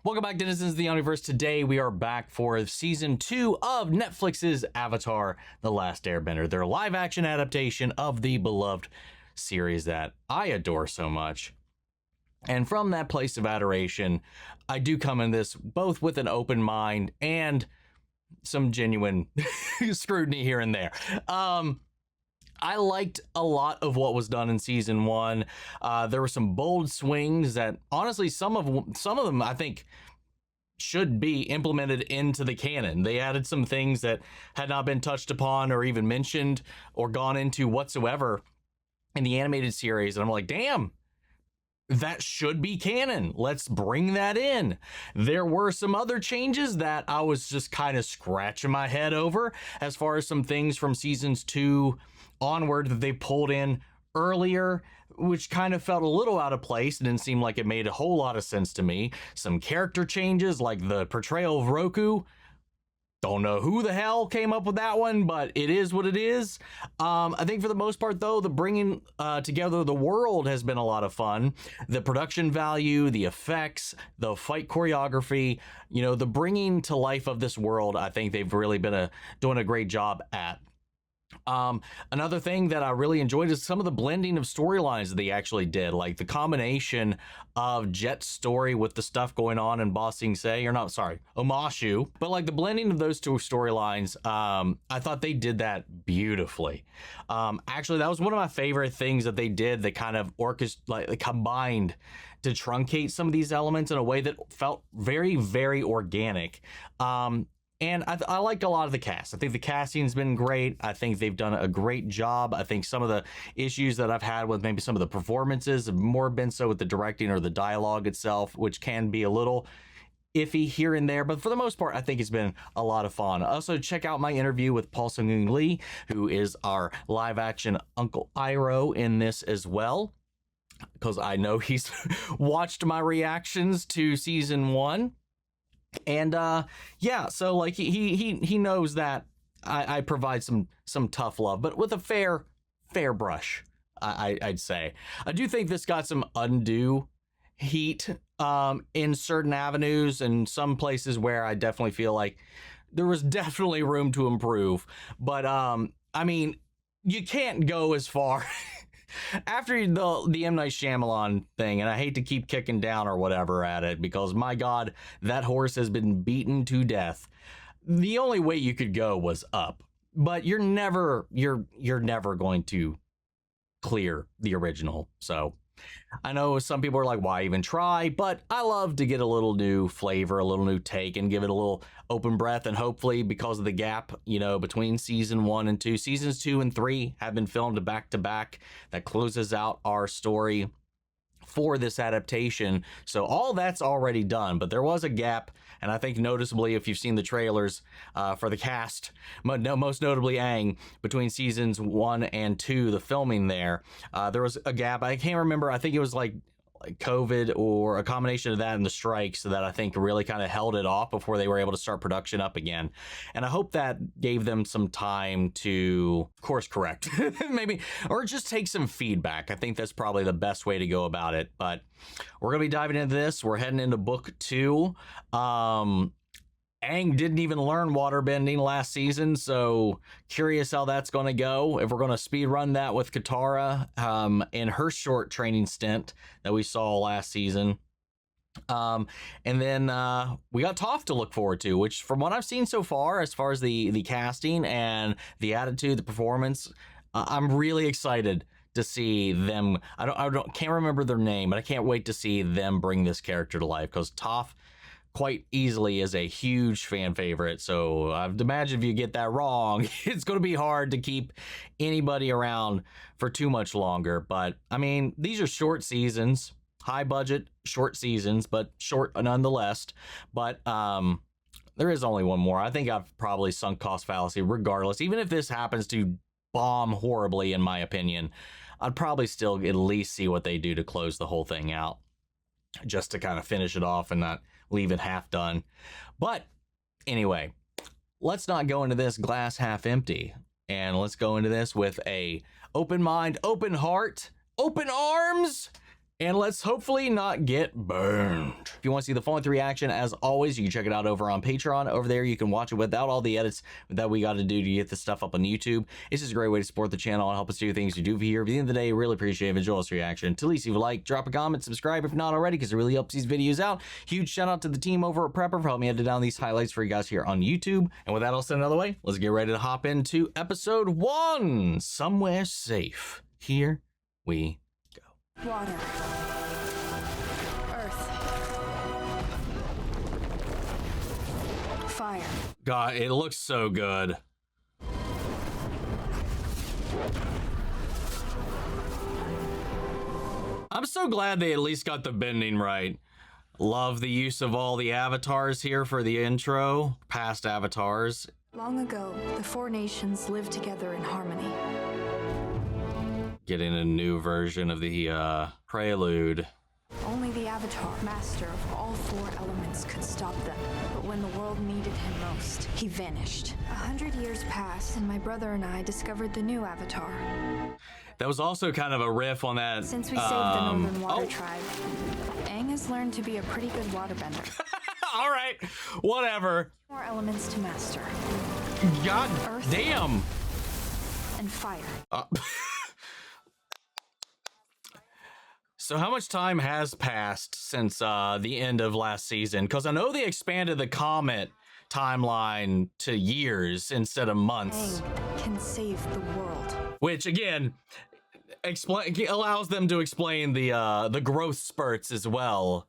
Welcome back, denizens of the universe. Today we are back for season 2 of Netflix's Avatar: The Last Airbender, their live-action adaptation of the beloved series that I adore so much. And from that place of adoration, I do come in this both with an open mind and some genuine scrutiny here and there. I liked a lot of what was done in season 1. There were some bold swings that, honestly, some of them I think should be implemented into the canon. They added some things that had not been touched upon or even mentioned or gone into whatsoever in the animated series, and I'm like, damn, that should be canon. Let's bring that in. There were some other changes that I was just kind of scratching my head over, as far as some things from seasons 2 onward that they pulled in earlier, which kind of felt a little out of place. It didn't seem like it made a whole lot of sense to me. Some character changes, like the portrayal of Roku. Don't know who the hell came up with that one, but it is what it is. I think for the most part, though, the bringing together the world has been a lot of fun. The production value, the effects, the fight choreography, the bringing to life of this world, I think they've really been doing a great job at. Another thing that I really enjoyed is some of the blending of storylines that they actually did, like the combination of Jet's story with the stuff going on in Ba Sing Se, Omashu, but like the blending of those two storylines, I thought they did that beautifully. Actually, that was one of my favorite things that they did, that kind of combined to truncate some of these elements in a way that felt very, very organic. And I liked a lot of the cast. I think the casting's been great. I think they've done a great job. I think some of the issues that I've had with maybe some of the performances have more been so with the directing or the dialogue itself, which can be a little iffy here and there. But for the most part, I think it's been a lot of fun. Also, check out my interview with Paul Seung Lee, who is our live-action Uncle Iroh in this as well, because I know he's watched my reactions to season 1. And yeah, so like he knows that I provide some tough love, but with a fair brush, I'd say. I do think this got some undue heat in certain avenues and some places where I definitely feel like there was definitely room to improve. But I mean, you can't go as far after the M. Night Shyamalan thing, and I hate to keep kicking down or whatever at it, because my God, that horse has been beaten to death. The only way you could go was up, but you're never going to clear the original. So I know some people are like, why even try? But I love to get a little new flavor, a little new take, and give it a little open breath. And hopefully, because of the gap, between season 1 and 2, seasons 2 and 3 have been filmed back to back. That closes out our story for this adaptation. So all that's already done, but there was a gap. And I think noticeably, if you've seen the trailers for the cast, most notably Aang, between seasons 1 and 2, the filming there was a gap. I can't remember. I think it was like COVID or a combination of that and the strikes that I think really kind of held it off before they were able to start production up again. And I hope that gave them some time to course correct, maybe, or just take some feedback. I think that's probably the best way to go about it. But we're going to be diving into this. We're heading into book 2. Aang didn't even learn waterbending last season, so curious how that's going to go. If we're going to speed run that with Katara in her short training stint that we saw last season. And then we got Toph to look forward to, which from what I've seen so far, as far as the casting and the attitude, the performance, I'm really excited to see them. Can't remember their name, but I can't wait to see them bring this character to life, because Toph quite easily is a huge fan favorite. So I'd imagine if you get that wrong, it's going to be hard to keep anybody around for too much longer. But I mean, these are short seasons, high budget, short seasons, but short nonetheless. But there is only one more. I think I've probably sunk cost fallacy regardless. Even if this happens to bomb horribly, in my opinion, I'd probably still at least see what they do to close the whole thing out, just to kind of finish it off and not leave it half done. But anyway, let's not go into this glass half empty, and let's go into this with a open mind, open heart, open arms, And let's hopefully not get burned. If you want to see the full length reaction, as always, you can check it out over on Patreon. Over there, you can watch it without all the edits that we got to do to get the stuff up on YouTube. It's just a great way to support the channel and help us do things we do here. At the end of the day, really appreciate it. Enjoy this reaction. To least leave a like, drop a comment, subscribe if not already, because it really helps these videos out. Huge shout out to the team over at Prepper for helping me edit down these highlights for you guys here on YouTube. And with that all said and out of the way, let's get ready to hop into episode 1, Somewhere Safe. Here we go. Water. Fire. God, it looks so good. I'm so glad they at least got the bending right. Love the use of all the avatars here for the intro, past avatars. Long ago, the 4 nations lived together in harmony. Getting a new version of the prelude. Only the Avatar, master of all 4 elements, could stop them. But when the world needed him most, he vanished. 100 years passed, and my brother and I discovered the new Avatar. That was also kind of a riff on that. Since we saved the Northern Water Tribe, Aang has learned to be a pretty good waterbender. All right, whatever. 4 elements to master. God Earth, damn. And fire. So how much time has passed since the end of last season? Because I know they expanded the Comet timeline to years instead of months. Aang can save the world. Which, again, allows them to explain the growth spurts as well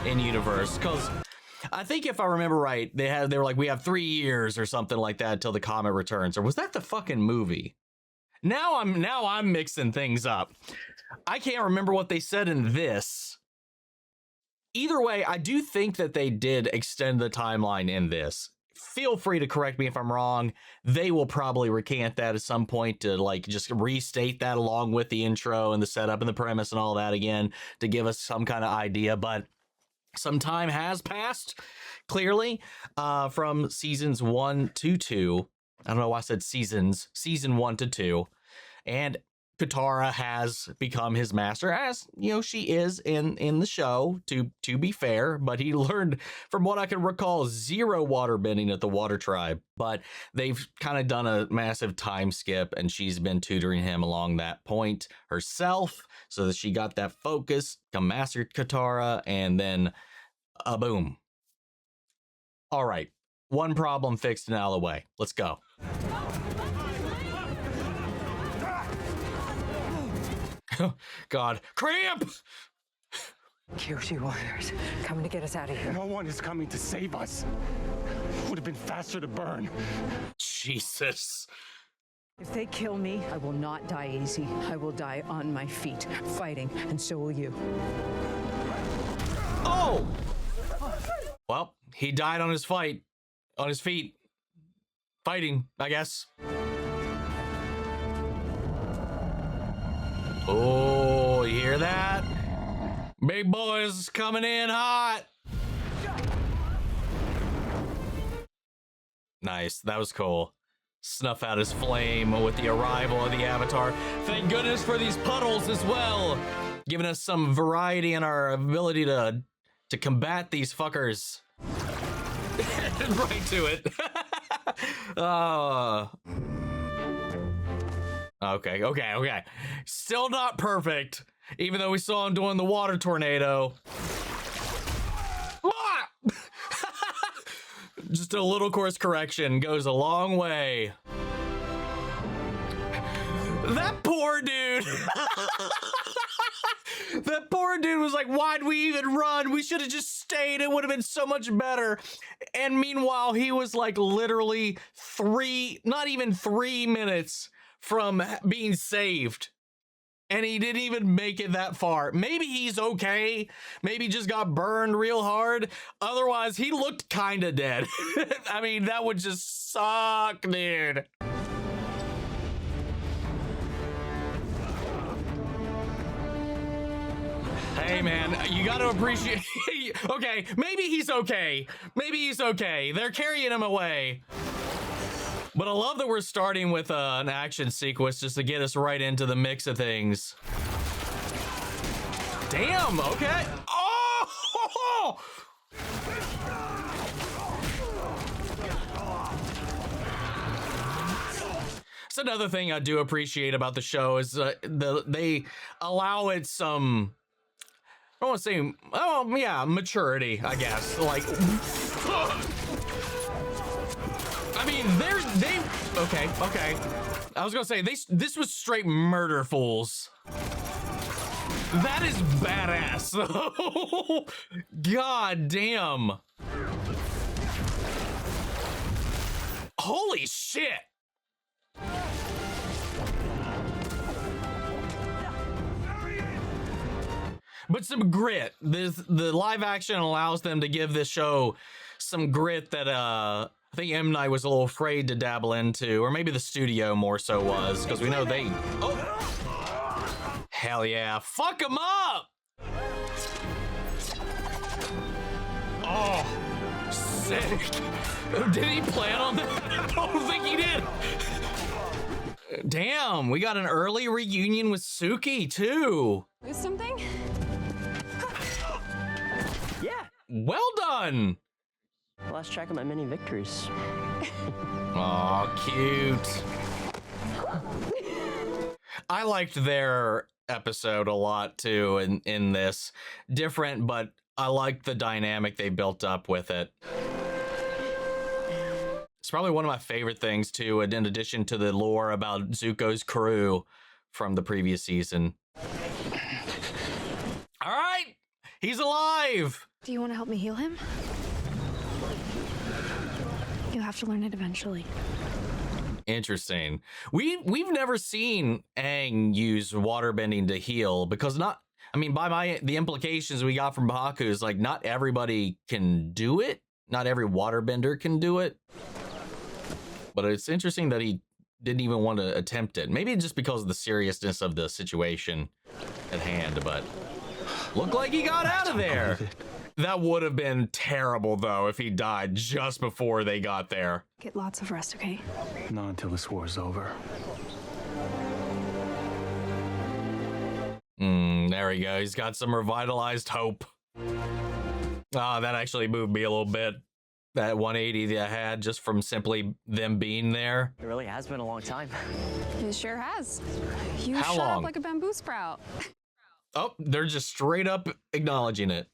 in universe. Because I think if I remember right, they were like, we have 3 years or something like that until the Comet returns. Or was that the fucking movie? Now I'm mixing things up. I can't remember what they said in this. Either way, I do think that they did extend the timeline in this. Feel free to correct me if I'm wrong. They will probably recant that at some point to like just restate that along with the intro and the setup and the premise and all that again to give us some kind of idea. But some time has passed, clearly, from seasons 1 to 2. I don't know why I said seasons. Season 1 to 2. And Katara has become his master, as you know she is in the show, to be fair, but he learned, from what I can recall, 0 water bending at the Water Tribe. But they've kind of done a massive time skip, and she's been tutoring him along that point herself, so that she got that focus, come master Katara, and then boom. All right, one problem fixed and out of the way. Let's go. God, cramp! Kyoshi warriors coming to get us out of here. No one is coming to save us. Would have been faster to burn. Jesus. If they kill me, I will not die easy. I will die on my feet, fighting, and so will you. Oh! Well, he died on his feet. Fighting, I guess. Oh, you hear that? Big boys coming in hot. Nice, that was cool. Snuff out his flame with the arrival of the Avatar. Thank goodness for these puddles as well, giving us some variety in our ability to combat these fuckers. Right to it. Okay. Still not perfect, even though we saw him doing the water tornado. Just a little course correction goes a long way. That poor dude. That poor dude was like, why'd we even run? We should have just stayed. It would have been so much better. And meanwhile, he was like literally not even 3 minutes from being saved. And he didn't even make it that far. Maybe he's okay. Maybe he just got burned real hard. Otherwise, he looked kind of dead. I mean, that would just suck, dude. Hey, man, you got to appreciate... Okay, maybe he's okay. Maybe he's okay. They're carrying him away. But I love that we're starting with an action sequence just to get us right into the mix of things. Damn, okay. Oh! That's another thing I do appreciate about the show is they allow it some, I don't want to say, oh yeah, maturity, I guess. Like, I mean, okay. I was gonna say this was straight murder fools. That is badass though. God damn. Holy shit. But some grit. The live action allows them to give this show some grit that I think M. Night was a little afraid to dabble into, or maybe the studio more so was, because we know they. Oh, hell yeah! Fuck them up! Oh, sick! Did he plan on that? I don't think he did. Damn, we got an early reunion with Suki too. Lose something? Yeah. Well done. I lost track of my many victories. Aw, cute. I liked their episode a lot too in this. Different, but I liked the dynamic they built up with it. It's probably one of my favorite things too, in addition to the lore about Zuko's crew from the previous season. All right, he's alive. Do you want to help me heal him? You'll have to learn it eventually. Interesting. We've never seen Aang use waterbending to heal, because by the implications we got from Baku is like not everybody can do it. Not every waterbender can do it. But it's interesting that he didn't even want to attempt it. Maybe just because of the seriousness of the situation at hand, but looked like he got out of there. That would have been terrible, though, if he died just before they got there. Get lots of rest, okay? Not until this war's over. There we go. He's got some revitalized hope. Ah, that actually moved me a little bit. That 180 that I had just from simply them being there. It really has been a long time. It sure has. You How shut long? up like a bamboo sprout. Oh, they're just straight up acknowledging it.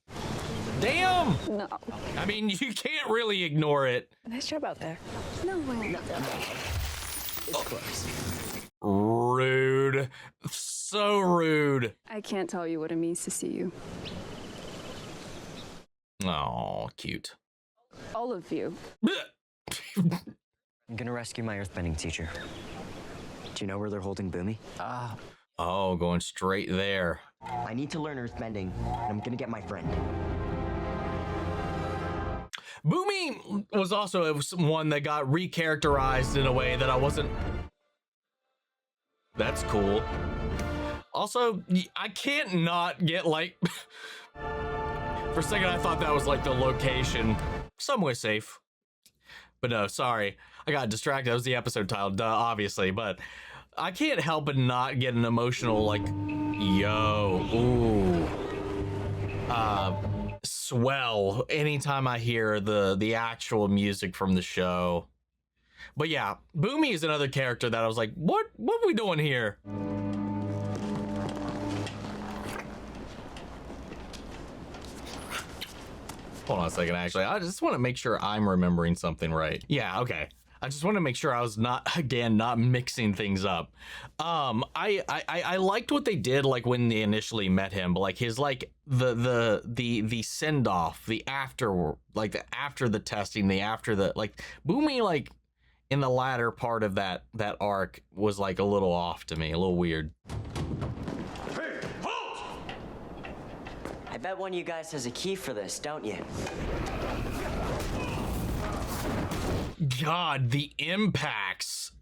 Damn! No. I mean, you can't really ignore it. Nice job out there. No way. It's close. Rude. So rude. I can't tell you what it means to see you. Oh, cute. All of you. I'm gonna rescue my earthbending teacher. Do you know where they're holding Boomy? Oh, going straight there. I need to learn earthbending, and I'm gonna get my friend. Boomy was also one that got recharacterized in a way that I wasn't. That's cool. Also, I can't not get like. For a second, I thought that was like the location. Somewhere safe. But no, sorry. I got distracted. That was the episode title, duh, obviously. But I can't help but not get an emotional, like, yo, ooh. Swell anytime I hear the actual music from the show. But yeah, Boomy is another character that I was like, what are we doing here? Hold on a second, actually. I just want to make sure I'm remembering something right. Yeah, okay. I just want to make sure I was not mixing things up. I liked what they did, like when they initially met him, but like his like the send off, the after, like the after the testing, the after the like Boomy, like in the latter part of that arc was like a little off to me, a little weird. I bet one of you guys has a key for this, don't you? God, the impacts.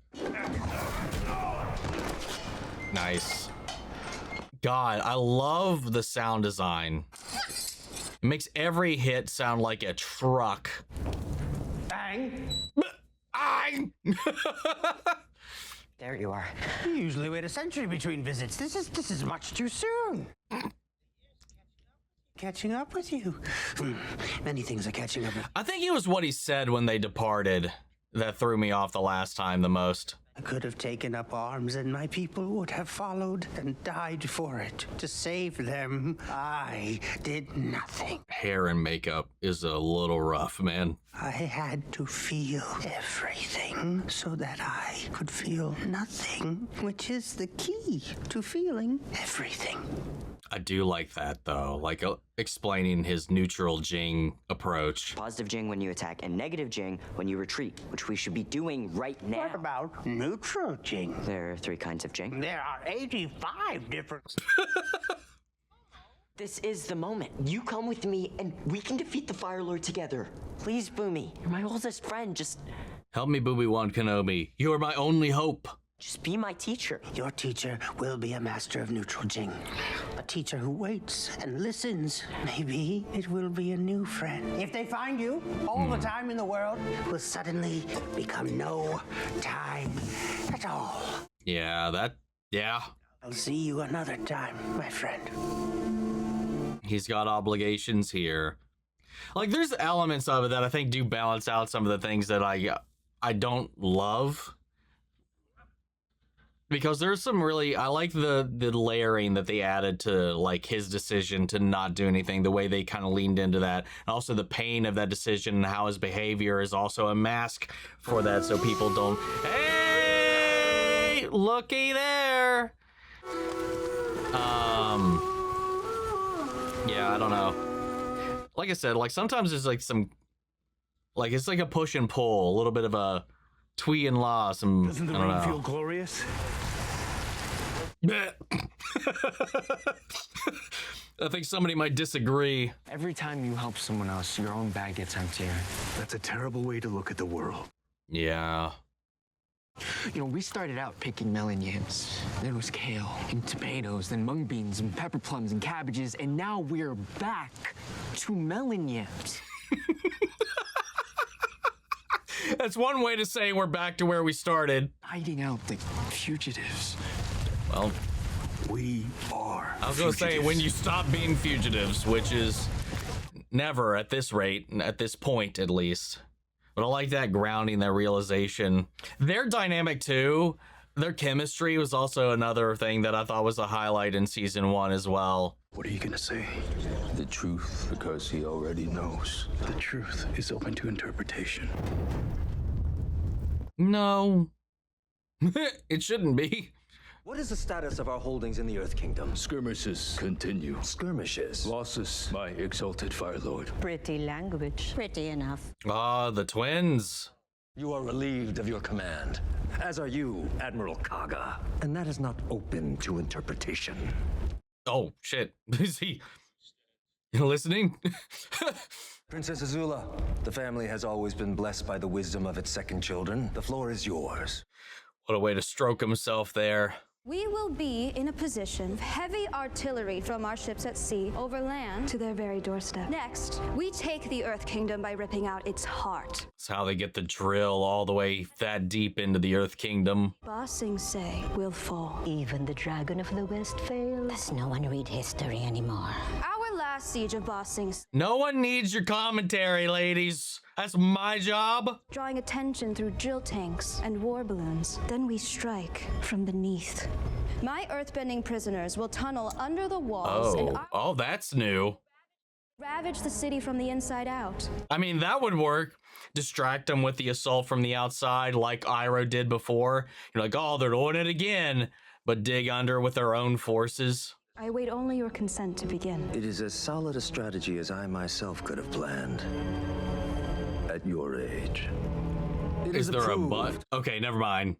Nice. God, I love the sound design. It makes every hit sound like a truck. Bang! Bang! There you are. You usually wait a century between visits. This is much too soon. Catching up with you. Many things are catching up with. I think it was what he said when they departed that threw me off the last time the most. I could have taken up arms and my people would have followed and died for it. To save them, I did nothing. Hair and makeup is a little rough, man. I had to feel everything so that I could feel nothing, which is the key to feeling everything. I do like that, though, like explaining his neutral Jing approach. Positive Jing when you attack and negative Jing when you retreat, which we should be doing right now. What about neutral Jing? There are 3 kinds of Jing. There are 85 different... This is the moment. You come with me and we can defeat the Fire Lord together. Please, Boomy. You're my oldest friend. Just Help me, Obi-Wan Kenobi. You are my only hope. be my teacher. Your teacher will be a master of neutral Jing. A teacher who waits and listens. Maybe it will be a new friend. If they find you, all the time in the world will suddenly become no time at all. Yeah, yeah. I'll see you another time, my friend. He's got obligations here. Like, there's elements of it that I think do balance out some of the things that I don't love. Because there's some really, I like the layering that they added to, like, his decision to not do anything, the way they kind of leaned into that. And also the pain of that decision and how his behavior is also a mask for that, so people don't, hey, looky there. Yeah, I don't know. Like I said, like, sometimes there's, like, some, like, it's like a push and pull, a little bit of a twee and law, some, Doesn't the I don't rain know. feel glorious? I think somebody might disagree. Every time you help someone else, your own bag gets emptier. That's a terrible way to look at the world. Yeah. You know, we started out picking melon yams. Then it was kale and tomatoes, then mung beans and pepper plums and cabbages, and now we're back to melon yams. That's one way to say we're back to where we started. Hiding out like fugitives. Well, We are. I was going to say, when you stop being fugitives, which is never at this rate, at this point at least. But I like that grounding, that realization. Their dynamic too, their chemistry was also another thing that I thought was a highlight in season 1 as well. What are you gonna say? The truth, because he already knows. The truth is open to interpretation. No. It shouldn't be. What is the status of our holdings in the Earth Kingdom? Skirmishes continue. Skirmishes. Losses, my exalted Fire Lord. Pretty language. Pretty enough. Ah, the twins. You are relieved of your command, as are you, Admiral Kaga. And that is not open to interpretation. Oh, shit. Is he listening? Princess Azula, the family has always been blessed by the wisdom of its second children. The floor is yours. What a way to stroke himself there. We will be in a position of heavy artillery from our ships at sea over land to their very doorstep. Next, we take the Earth Kingdom by ripping out its heart. That's how they get the drill all the way that deep into the Earth Kingdom. Ba Sing Se will fall. Even the Dragon of the West fails. Does no one read history anymore? Our last siege of Ba Sing Se, No one needs your commentary, ladies. That's my job. drawing attention through drill tanks and war balloons. Then we strike from beneath. My earthbending prisoners will tunnel under the walls and Oh, that's new. ravage the city from the inside out. I mean, that would work. Distract them with the assault from the outside like Iroh did before. You're like, oh, they're doing it again. But dig under with their own forces. I await only your consent to begin. It is as solid a strategy as I myself could have planned. At your age. Is there a but? Okay, never mind.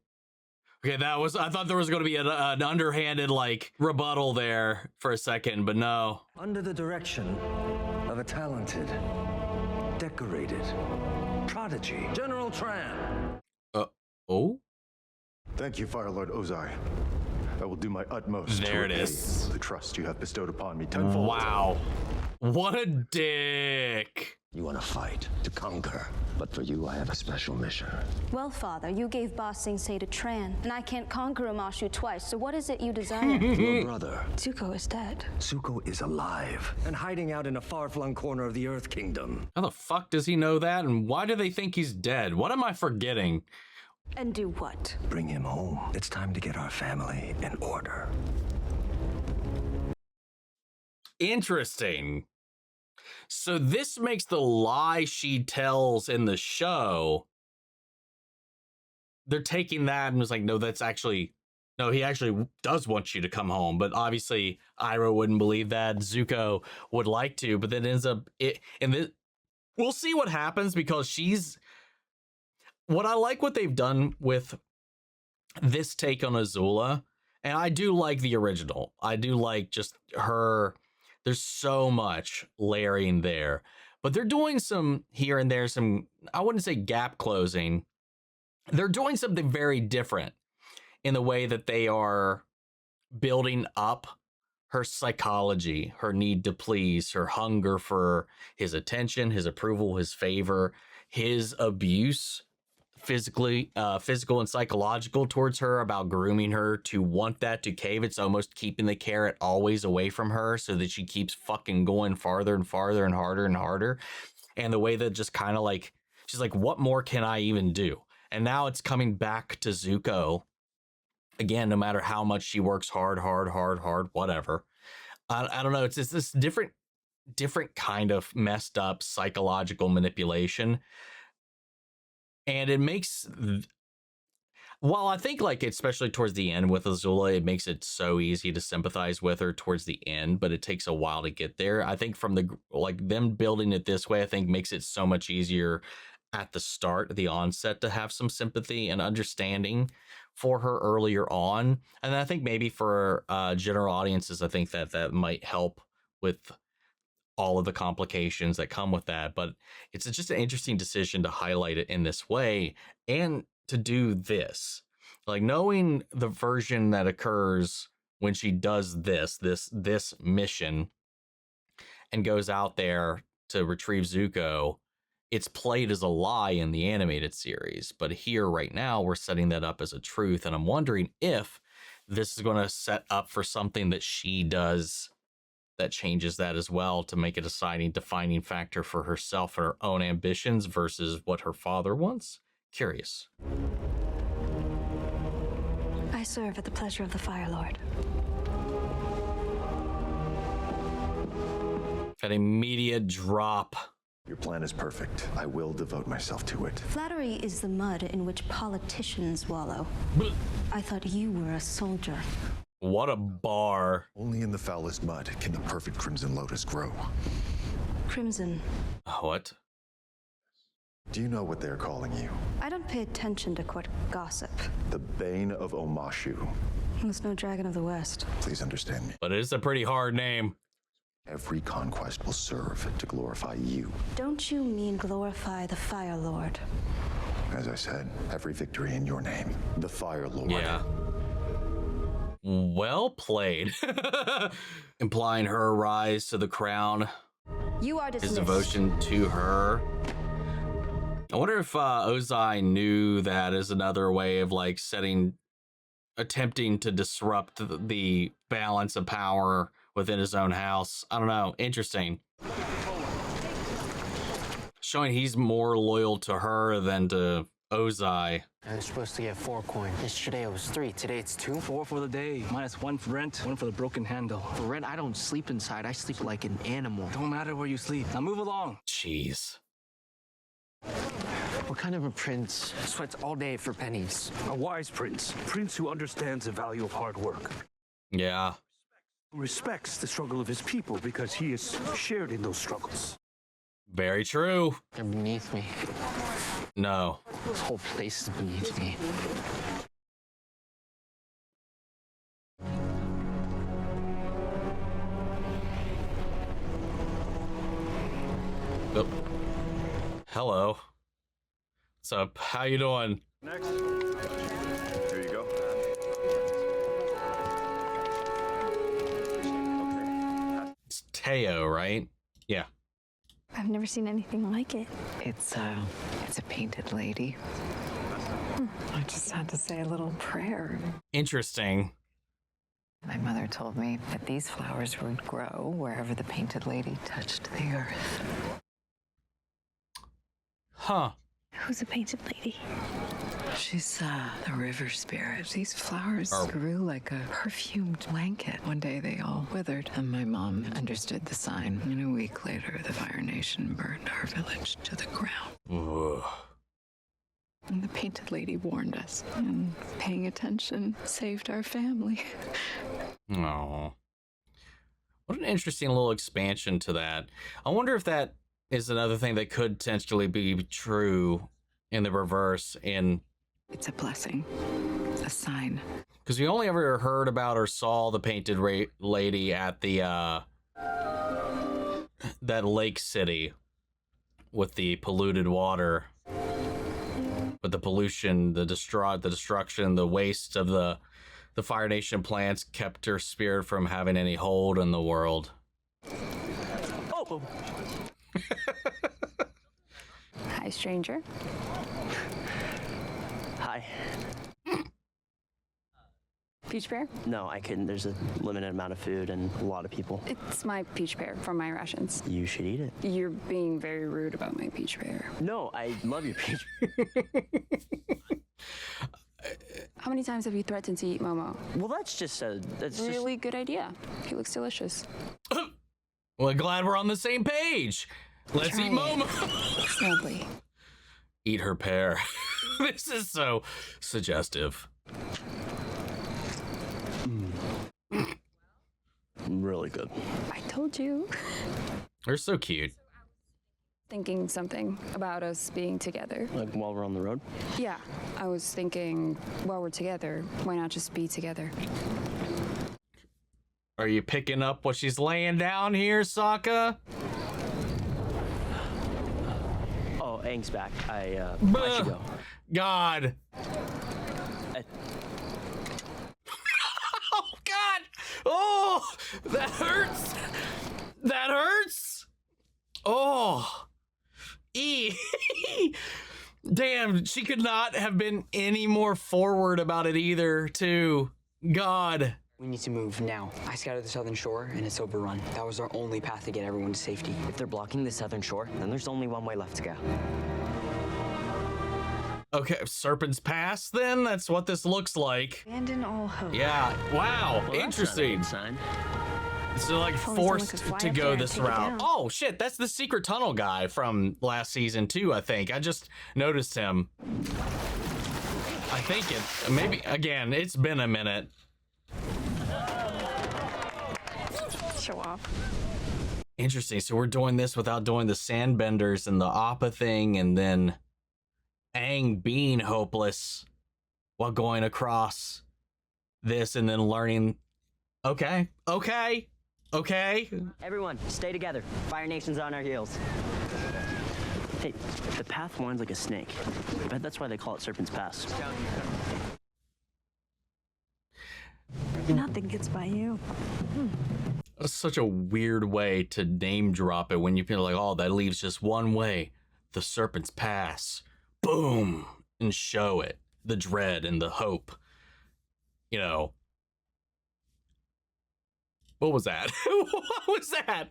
Okay, I thought there was going to be an underhanded, like, rebuttal there for a second, but no. Under the direction of a talented, decorated prodigy, General Tran. Oh? Thank you, Fire Lord Ozai. I will do my utmost There it to repay is. the trust you have bestowed upon me tenfold. Wow. What a dick. You want to fight, to conquer. But for you, I have a special mission. Well, Father, you gave Ba Sing Se to Tran, and I can't conquer Umashu twice, so what is it you desire? Your brother. Zuko is dead. Zuko is alive and hiding out in a far-flung corner of the Earth Kingdom. How the fuck does he know that? And why do they think he's dead? What am I forgetting? And do what? Bring him home. It's time to get our family in order. Interesting. So this makes the lie she tells in the show, they're taking that and was like, no, that's actually, no, he actually does want you to come home. But obviously, Iroh wouldn't believe that. Zuko would like to, but then it ends up, we'll see what happens because what I like what they've done with this take on Azula, and I do like the original. I do like just her. There's so much layering there, but they're doing some here and there, some, I wouldn't say gap closing. They're doing something very different in the way that they are building up her psychology, her need to please, her hunger for his attention, his approval, his favor, his abuse, physical and psychological towards her, about grooming her to want that, to cave. It's almost keeping the carrot always away from her so that she keeps fucking going farther and farther and harder and harder. And the way that just kind of like, she's like, what more can I even do? And now it's coming back to Zuko again, no matter how much she works hard, whatever. I don't know. It's just this different kind of messed up psychological manipulation. And it makes, well, I think like, especially towards the end with Azula, it makes it so easy to sympathize with her towards the end, but it takes a while to get there. I think from the, like them building it this way, I think makes it so much easier at the start, the onset, to have some sympathy and understanding for her earlier on. And I think maybe for general audiences, I think that might help with all of the complications that come with that. But it's just an interesting decision to highlight it in this way and to do this, like knowing the version that occurs when she does this mission and goes out there to retrieve Zuko. It's played as a lie in the animated series, but here right now we're setting that up as a truth. And I'm wondering if this is going to set up for something that she does that changes that as well, to make a defining factor for herself and her own ambitions versus what her father wants. Curious. I serve at the pleasure of the Fire Lord. That immediate drop. Your plan is perfect. I will devote myself to it. Flattery is the mud in which politicians wallow. I thought you were a soldier. What a bar. Only in the foulest mud can the perfect Crimson Lotus grow. Crimson. What? Do you know what they're calling you? I don't pay attention to court gossip. The Bane of Omashu. There's no Dragon of the West. Please understand me. But it is a pretty hard name. Every conquest will serve to glorify you. Don't you mean glorify the Fire Lord? As I said, every victory in your name, the Fire Lord. Yeah. Well played. Implying her rise to the crown. You are dismissed. His devotion to her. I wonder if Ozai knew that as another way of like attempting to disrupt the balance of power within his own house. I don't know. Interesting. Showing he's more loyal to her than to Ozai. I was supposed to get 4 coins. Yesterday it was 3. Today it's 2. 4 for the day, minus 1 for rent, 1 for the broken handle. For rent, I don't sleep inside. I sleep like an animal. Don't matter where you sleep. Now move along. Jeez. What kind of a prince sweats all day for pennies? A wise prince. A prince who understands the value of hard work. Yeah. Who respects the struggle of his people because he is shared in those struggles. Very true. They're beneath me. No. This whole place is beneath me. Oh. Hello. What's up? How you doing? Next. Here you go. It's Teo, right? Yeah. I've never seen anything like it. It's a painted lady. I just had to say a little prayer. Interesting. My mother told me that these flowers would grow wherever the painted lady touched the earth. Huh. Who's a painted lady? She's the river spirit. These flowers grew like a perfumed blanket. One day they all withered, and my mom understood the sign. And a week later, the Fire Nation burned our village to the ground. Ugh. And the painted lady warned us, and paying attention saved our family. Oh. What an interesting little expansion to that. I wonder if that is another thing that could potentially be true in the reverse in... It's a blessing. A sign. Because we only ever heard about or saw the painted lady at the, that lake city with the polluted water. But the pollution, the destruction, the waste of the Fire Nation plants kept her spirit from having any hold in the world. Oh! Hi, stranger. Hi. Peach pear? No, I couldn't. There's a limited amount of food and a lot of people. It's my peach pear from my rations. You should eat it. You're being very rude about my peach pear. No, I love your peach. How many times have you threatened to eat Momo? Well, that's just a... That's really good idea. He looks delicious. Well, glad we're on the same page. Let's eat Momo. Sadly. Eat her pear. This is so suggestive. Really good. I told you. They're so cute. Thinking something about us being together. Like while we're on the road? Yeah, I was thinking while we're together, why not just be together? Are you picking up what she's laying down here, Sokka? Oh, Aang's back. I should go. God. Oh, God. Oh, that hurts. That hurts. Oh. Damn, she could not have been any more forward about it either, too. God. We need to move now. I scouted the southern shore and it's overrun. That was our only path to get everyone to safety. If they're blocking the southern shore, then there's only one way left to go. Okay, Serpent's Pass then? That's what this looks like. Abandon all hope. Yeah, wow, Well, interesting. That's not a good sign. So like forced to go this route. down. Oh shit, that's the secret tunnel guy from last season too, I think. I just noticed him. I think it, maybe, again, it's been a minute. Show off. Interesting, so we're doing this without doing the sandbenders and the Appa thing, and then Aang being hopeless while going across this and then learning, okay. Everyone, stay together. Fire Nation's on our heels. Hey, the path winds like a snake. I bet that's why they call it Serpent's Pass. Nothing gets by you. That's such a weird way to name drop it when you feel like, oh, that leaves just one way. The Serpent's Pass. Boom. And show it. The dread and the hope. You know. What was that? What was that?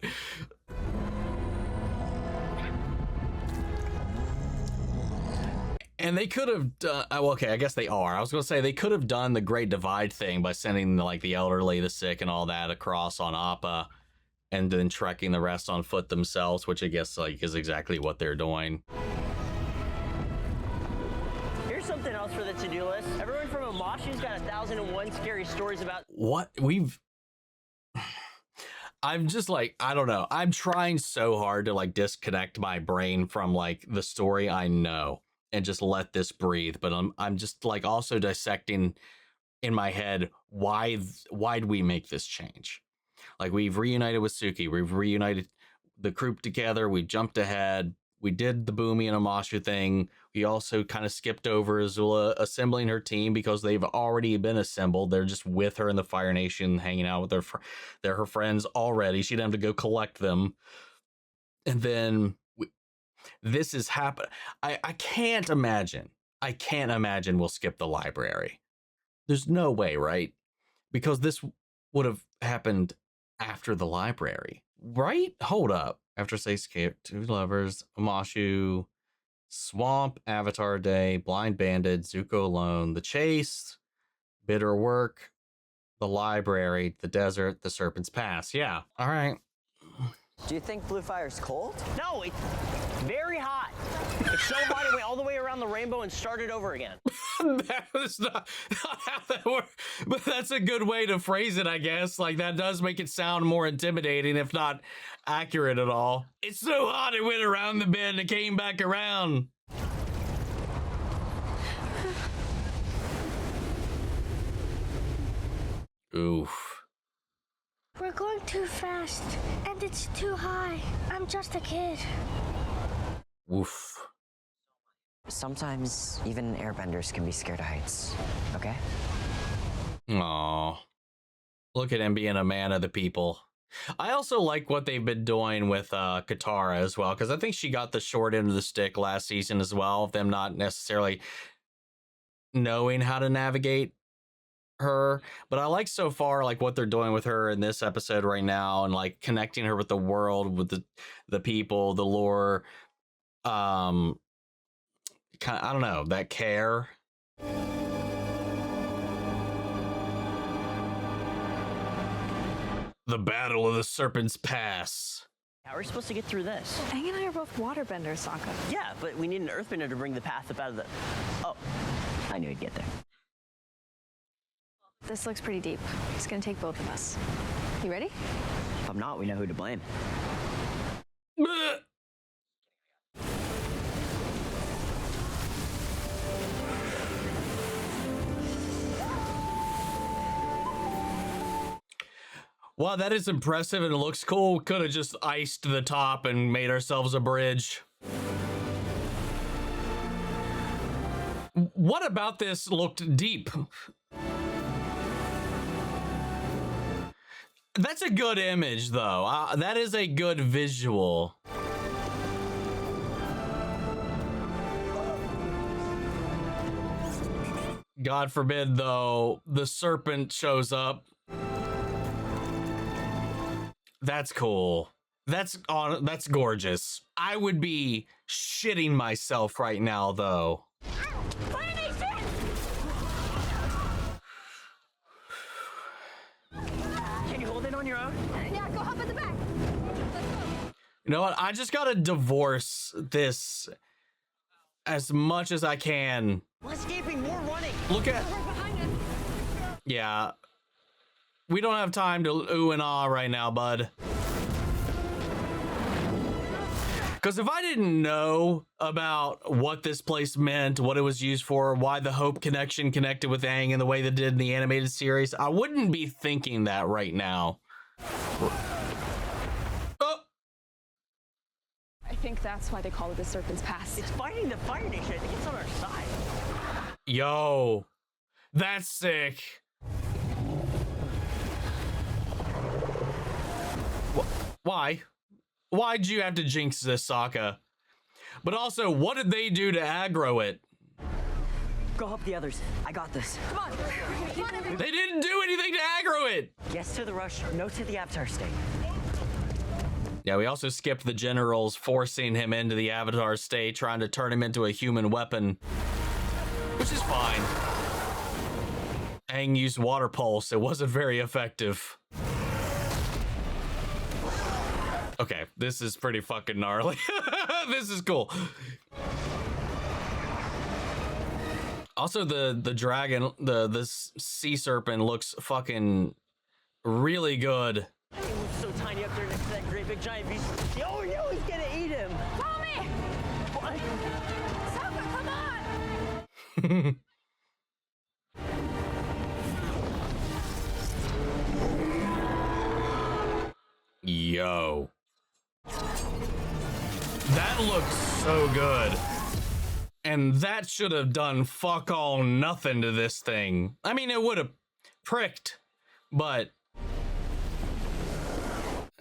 And they could have done, well, okay, I guess they are. I was going to say they could have done the Great Divide thing by sending like the elderly, the sick, and all that across on Appa, and then trekking the rest on foot themselves, which I guess like is exactly what they're doing. Here's something else for the to-do list. Everyone from Omashu's got 1,001 scary stories about... What I'm just like, I don't know. I'm trying so hard to like disconnect my brain from like the story I know and just let this breathe. But I'm just like also dissecting in my head, why'd we make this change? Like we've reunited with Suki. We've reunited the group together. We jumped ahead. We did the Boomy and Amashu thing. We also kind of skipped over Azula assembling her team because they've already been assembled. They're just with her in the Fire Nation, hanging out with they're her friends already. She didn't have to go collect them. And then this is happening. I can't imagine. I can't imagine we'll skip the library. There's no way, right? Because this would have happened after the library, right? Hold up. After say skip, Two Lovers, Amashu, Swamp, Avatar Day, Blind Bandit, Zuko Alone, The Chase, Bitter Work, the library, the desert, the Serpent's Pass. Yeah. All right. Do you think Blue Fire's cold? No, it's very hot. It's so hot it went all the way around the rainbow and started over again. That's not how that works. But that's a good way to phrase it, I guess. Like, that does make it sound more intimidating, if not accurate at all. It's so hot it went around the bend and came back around. Oof. We're going too fast, and it's too high. I'm just a kid. Woof. Sometimes even airbenders can be scared of heights, okay? Aw. Look at him being a man of the people. I also like what they've been doing with Katara as well, because I think she got the short end of the stick last season as well, of them not necessarily knowing how to navigate her. But I like so far like what they're doing with her in this episode right now, and like connecting her with the world, with the people, the lore, kind of, I don't know, that care. The Battle of the Serpent's Pass. How are we supposed to get through this? Aang and I are both waterbenders, Sokka. Yeah, but we need an earthbender to bring the path up out of the... Oh, I knew he'd get there. This looks pretty deep. It's gonna take both of us. You ready? If I'm not, we know who to blame. Wow, that is impressive and it looks cool. Could have just iced the top and made ourselves a bridge. What about this looked deep? That's a good image, though. That is a good visual. God forbid, though, the serpent shows up. That's cool. That's gorgeous. I would be shitting myself right now, though. Can you hold it on your own? Yeah, go hop in the back. You know what? I just gotta divorce this as much as I can. We're escaping, more running. Look at... Yeah. We don't have time to ooh and ah right now, bud. Because if I didn't know about what this place meant, what it was used for, why the Hope connection connected with Aang in the way that it did in the animated series, I wouldn't be thinking that right now. Oh! I think that's why they call it the Serpent's Pass. It's fighting the Fire Nation. I think it's on our side. Yo, that's sick. Why? Why'd you have to jinx this, Sokka? But also, what did they do to aggro it? Go help the others. I got this. Come on. Come on, everybody. They didn't do anything to aggro it! Yes to the rush, no to the Avatar state. Yeah, we also skipped the generals forcing him into the Avatar state, trying to turn him into a human weapon. Which is fine. Aang used water pulse. It wasn't very effective. Okay, this is pretty fucking gnarly. This is cool. Also, the dragon, the sea serpent looks fucking really good. He looks so tiny up there next to that great big giant beast. Oh no, he's gonna eat him. Follow me. What? Sokka, come on. Yo. That looks so good. And that should have done fuck all nothing to this thing. I mean, it would have pricked, but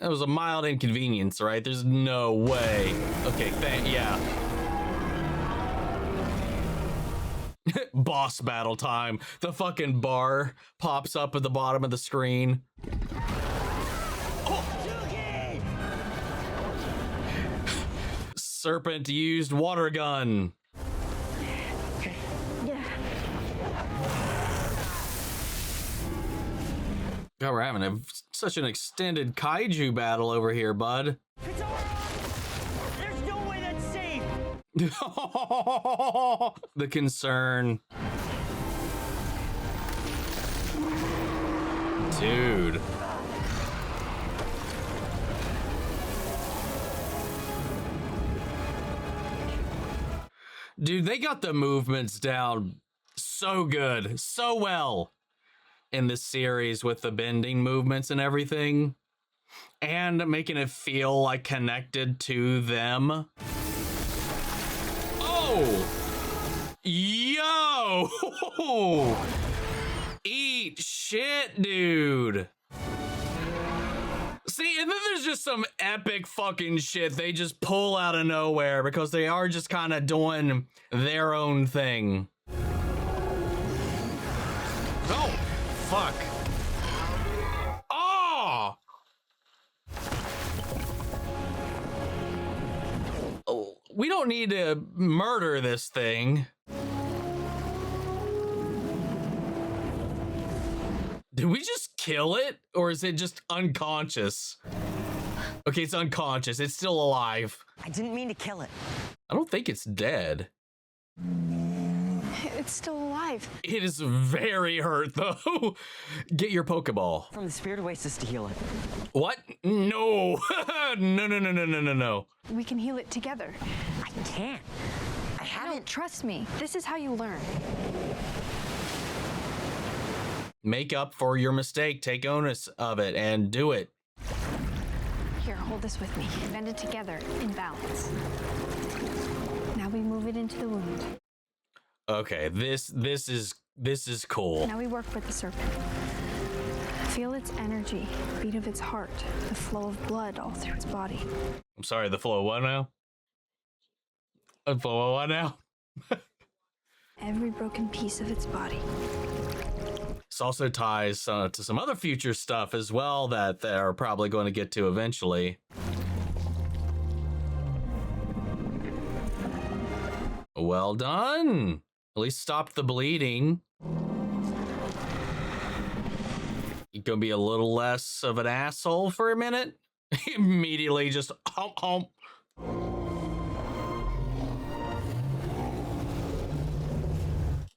It was a mild inconvenience, right? There's no way. Okay, yeah. Boss battle time. The fucking bar pops up at the bottom of the screen. Serpent used water gun. God, we're having such an extended kaiju battle over here, bud. There's no way that's safe. The concern. Dude. Dude, they got the movements down so good, so well in this series with the bending movements and everything, and making it feel like connected to them. Oh! Yo! Eat shit, dude. See, and then there's just some epic fucking shit they just pull out of nowhere because they are just kind of doing their own thing. Oh, fuck. Oh! Oh, we don't need to murder this thing. Did we just kill it? Or is it just unconscious? Okay, it's unconscious. It's still alive. I didn't mean to kill it. I don't think it's dead. It's still alive. It is very hurt, though. Get your Pokeball. From the spirit oasis to heal it. What? No. No. We can heal it together. I can't. I haven't. No, trust me. This is how you learn. Make up for your mistake. Take onus of it and do it. Here, hold this with me. Bend it together in balance. Now we move it into the wound. Okay, this is cool. Now we work with the serpent. Feel its energy, beat of its heart, the flow of blood all through its body. I'm sorry, the flow of what now? The flow of what now? Every broken piece of its body. This also ties to some other future stuff as well that they're probably going to get to eventually. Well done. At least stop the bleeding. You gonna be a little less of an asshole for a minute? Immediately just hump.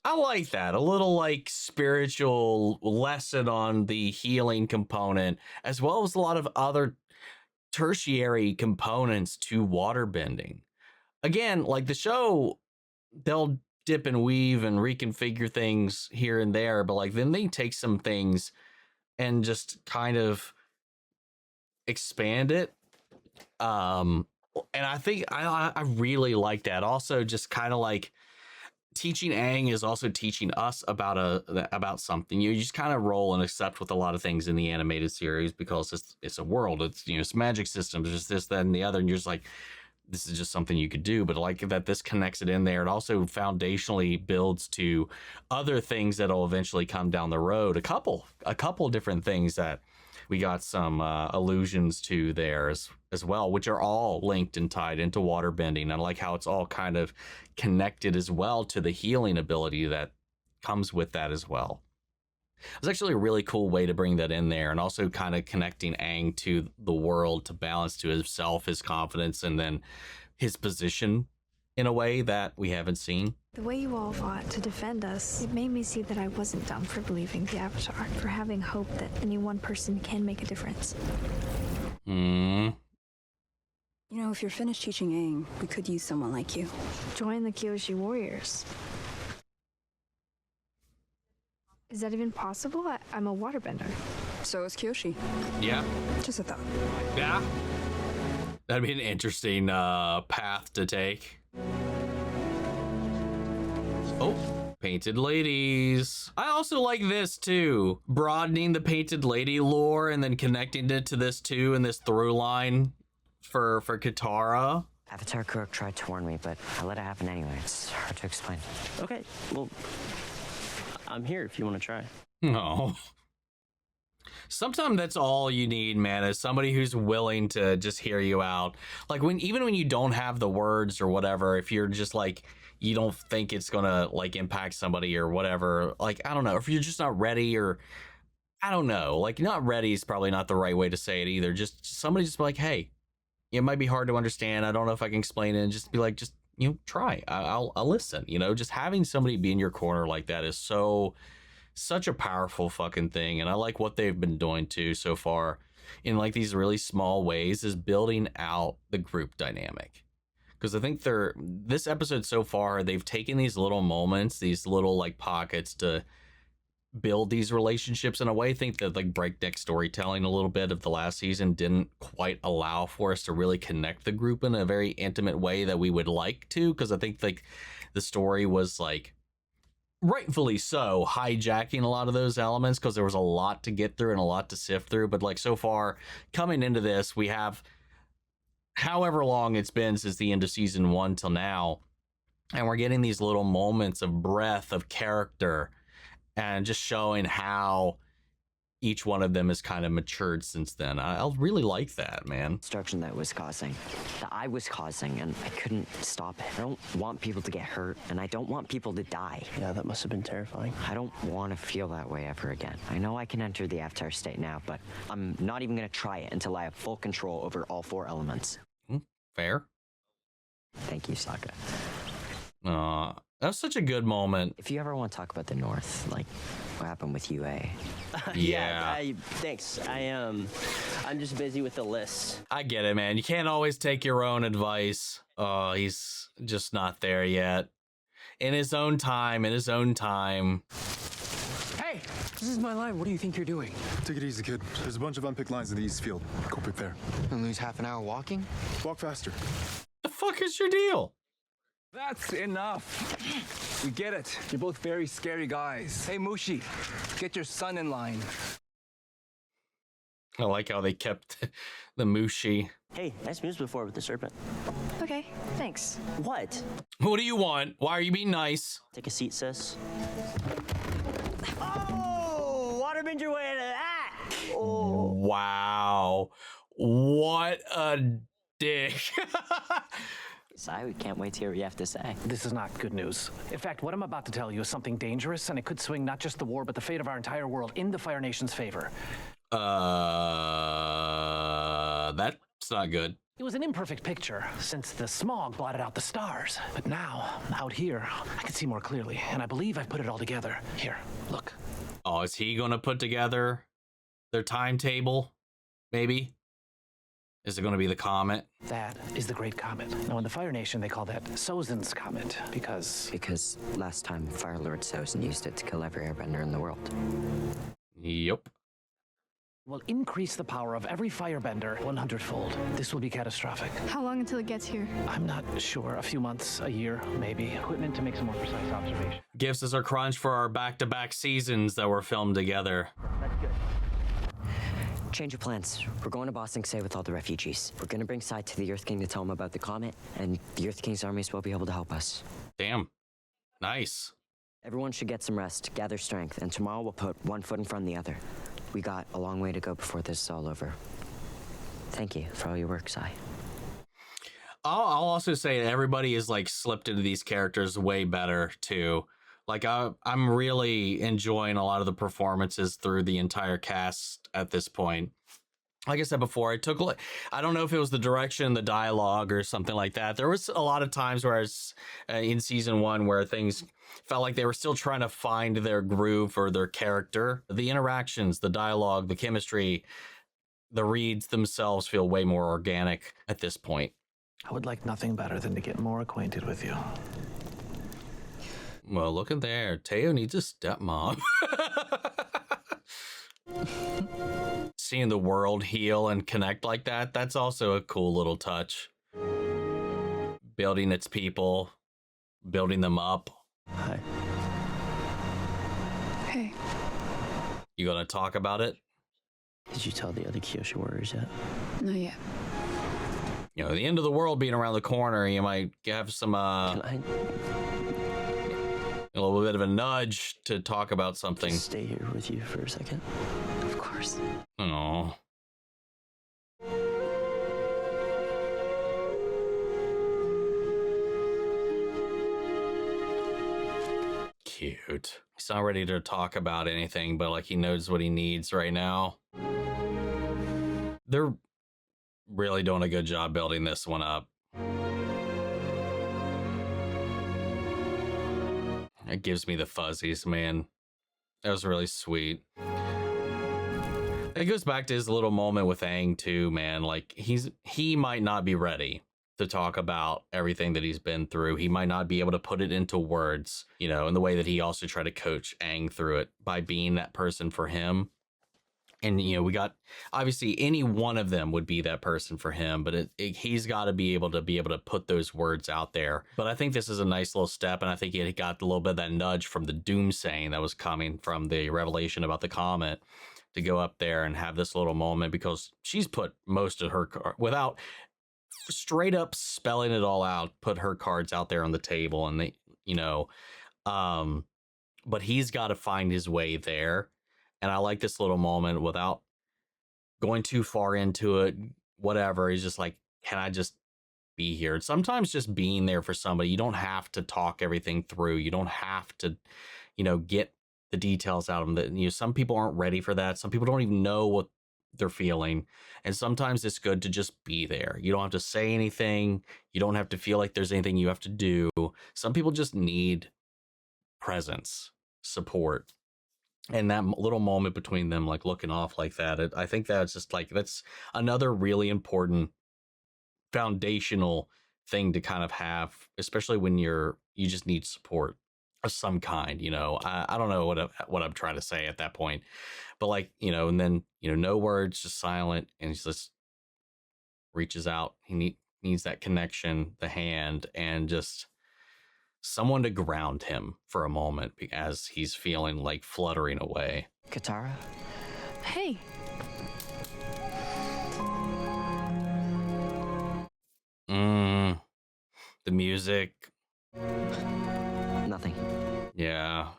I like that. A little like spiritual lesson on the healing component, as well as a lot of other tertiary components to waterbending. Again, like the show, they'll dip and weave and reconfigure things here and there, but like then they take some things and just kind of expand it. And I think I really like that. Also, just kind of like teaching Aang is also teaching us about something. You just kind of roll and accept with a lot of things in the animated series because it's a world. It's, you know, it's magic systems, just this, that, and the other, and you're just like, this is just something you could do. But like that, this connects it in there. It also foundationally builds to other things that'll eventually come down the road. A couple different things that we got some allusions to there as well, which are all linked and tied into waterbending. I like how it's all kind of connected as well to the healing ability that comes with that as well. It's actually a really cool way to bring that in there, and also kind of connecting Aang to the world to balance to himself, his confidence, and then his position in a way that we haven't seen. The way you all fought to defend us, it made me see that I wasn't dumb for believing the Avatar, for having hope that any one person can make a difference. You know, if you're finished teaching Aang, we could use someone like you. Join the Kyoshi Warriors. Is that even possible? I'm a waterbender. So is Kyoshi. Yeah. Just a thought. Yeah. That'd be an interesting path to take. Oh, Painted ladies. I also like this too. Broadening the painted lady lore and then connecting it to this too, and this through line for Katara. Avatar Kirk tried to warn me, but I let it happen anyway. It's hard to explain. Okay, well, I'm here if you want to try. No. Sometimes that's all you need, man, is somebody who's willing to just hear you out. Like even when you don't have the words or whatever, if you're just like, you don't think it's gonna like impact somebody or whatever, like, I don't know, if you're just not ready, or I don't know, like, not ready is probably not the right way to say it either. Just somebody just be like, hey, it might be hard to understand. I don't know if I can explain it. And just be like, just, you know, try. I'll listen, you know, just having somebody be in your corner like that is such a powerful fucking thing. And I like what they've been doing too so far in like these really small ways, is building out the group dynamic. Because I think this episode so far, they've taken these little moments, these little like pockets to build these relationships in a way. I think that like breakneck storytelling a little bit of the last season didn't quite allow for us to really connect the group in a very intimate way that we would like to. Because I think like the story was like, rightfully so, hijacking a lot of those elements because there was a lot to get through and a lot to sift through. But like so far coming into this, we have however long it's been since the end of season 1 till now, and we're getting these little moments of breath of character and just showing how each one of them has kind of matured since then. I really like that, man. Destruction that I was causing, and I couldn't stop it. I don't want people to get hurt, and I don't want people to die. Yeah, that must have been terrifying. I don't want to feel that way ever again. I know I can enter the Avatar state now, but I'm not even going to try it until I have full control over all 4 elements. Fair. Thank you, Sokka. That was such a good moment. If you ever want to talk about the North, like what happened with UA. Yeah. Thanks. I'm just busy with the list. I get it, man. You can't always take your own advice. Oh, he's just not there yet. In his own time. Hey, this is my line. What do you think you're doing? Take it easy, kid. There's a bunch of unpicked lines in the East Field. Go pick there. And lose half an hour walking? Walk faster. The fuck is your deal? That's enough. We get it. You're both very scary guys. Hey, Mushi, get your son in line. I like how they kept the Mushi. Hey, nice moves before with the serpent. Okay, thanks. What? What do you want? Why are you being nice? Take a seat, sis. Oh, waterbend way into that. Oh. Wow. What a dick. I can't wait to hear what you have to say. This is not good news. In fact, what I'm about to tell you is something dangerous, and it could swing not just the war, but the fate of our entire world in the Fire Nation's favor. That's not good. It was an imperfect picture, since the smog blotted out the stars. But now, out here, I can see more clearly, and I believe I've put it all together. Here, look. Oh, is he gonna put together their timetable? Maybe? Is it going to be the comet? That is the Great Comet. Now, in the Fire Nation, they call that Sozin's Comet, because... Because last time, Fire Lord Sozin used it to kill every airbender in the world. Yep. Will increase the power of every firebender 100-fold. This will be catastrophic. How long until it gets here? I'm not sure. A few months, a year, maybe. Equipment to make some more precise observations. Gives us our crunch for our back-to-back seasons that were filmed together. That's good. Change of plans. We're going to Boston to stay with all the refugees. We're going to bring Sai to the Earth King to tell him about the comet, and the Earth King's armies will be able to help us. Damn. Nice. Everyone should get some rest, gather strength, and tomorrow we'll put one foot in front of the other. We got a long way to go before this is all over. Thank you for all your work, Sai. I'll also say that everybody is like slipped into these characters way better too. Like I'm really enjoying a lot of the performances through the entire cast at this point. Like I said before, I don't know if it was the direction, the dialogue, or something like that. There was a lot of times where I was in season 1 where things felt like they were still trying to find their groove or their character. The interactions, the dialogue, the chemistry, the reads themselves feel way more organic at this point. I would like nothing better than to get more acquainted with you. Well, look at there. Teo needs a stepmom. Seeing the world heal and connect like that, that's also a cool little touch. Building its people, building them up. Hi. Okay. You gonna talk about it? Did you tell the other Kyosha warriors yet? Not yet. You know, the end of the world being around the corner, you might have some a little bit of a nudge to talk about something. Just stay here with you for a second. Of course. Oh. Cute. He's not ready to talk about anything, but like he knows what he needs right now. They're really doing a good job building this one up. It gives me the fuzzies, man. That was really sweet. It goes back to his little moment with Aang too, man. Like he might not be ready to talk about everything that he's been through. He might not be able to put it into words, you know, in the way that he also tried to coach Aang through it by being that person for him. And, you know, we got, obviously any one of them would be that person for him, but he's got to be able to put those words out there. But I think this is a nice little step. And I think he got a little bit of that nudge from the doomsaying that was coming from the revelation about the comet to go up there and have this little moment, because she's put most of her, without straight up spelling it all out, put her cards out there on the table, and they, you know, but he's got to find his way there. And I like this little moment without going too far into it, whatever. He's just like, can I just be here? And sometimes just being there for somebody, you don't have to talk everything through. You don't have to, you know, get the details out of them. That, you know, some people aren't ready for that. Some people don't even know what they're feeling. And sometimes it's good to just be there. You don't have to say anything. You don't have to feel like there's anything you have to do. Some people just need presence, support. And that little moment between them, like looking off like that, I think that's just like, that's another really important foundational thing to kind of have, especially when you just need support of some kind, you know. I don't know what I'm trying to say at that point, but like, you know, and then, you know, no words, just silent, and he just reaches out. He needs that connection, the hand, and just someone to ground him for a moment as he's feeling like fluttering away. Katara? Hey. The music. Nothing. Yeah.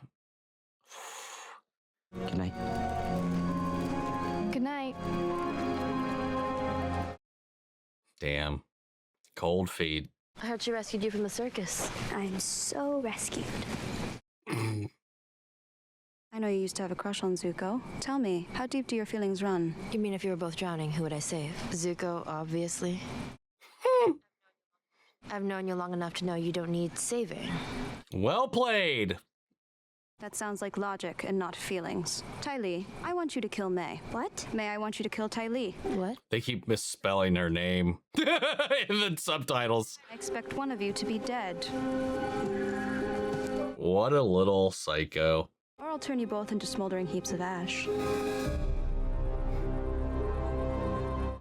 Good night. Good night. Damn. Cold feet. I heard she rescued you from the circus. I'm so rescued. I know you used to have a crush on Zuko. Tell me, how deep do your feelings run? You mean if you were both drowning, who would I save? Zuko, obviously. I've known you long enough to know you don't need saving. Well played. That sounds like logic and not feelings. Ty Lee, I want you to kill May. What? May, I want you to kill Ty Lee. What? They keep misspelling her name in the subtitles. I expect one of you to be dead. What a little psycho. Or I'll turn you both into smoldering heaps of ash.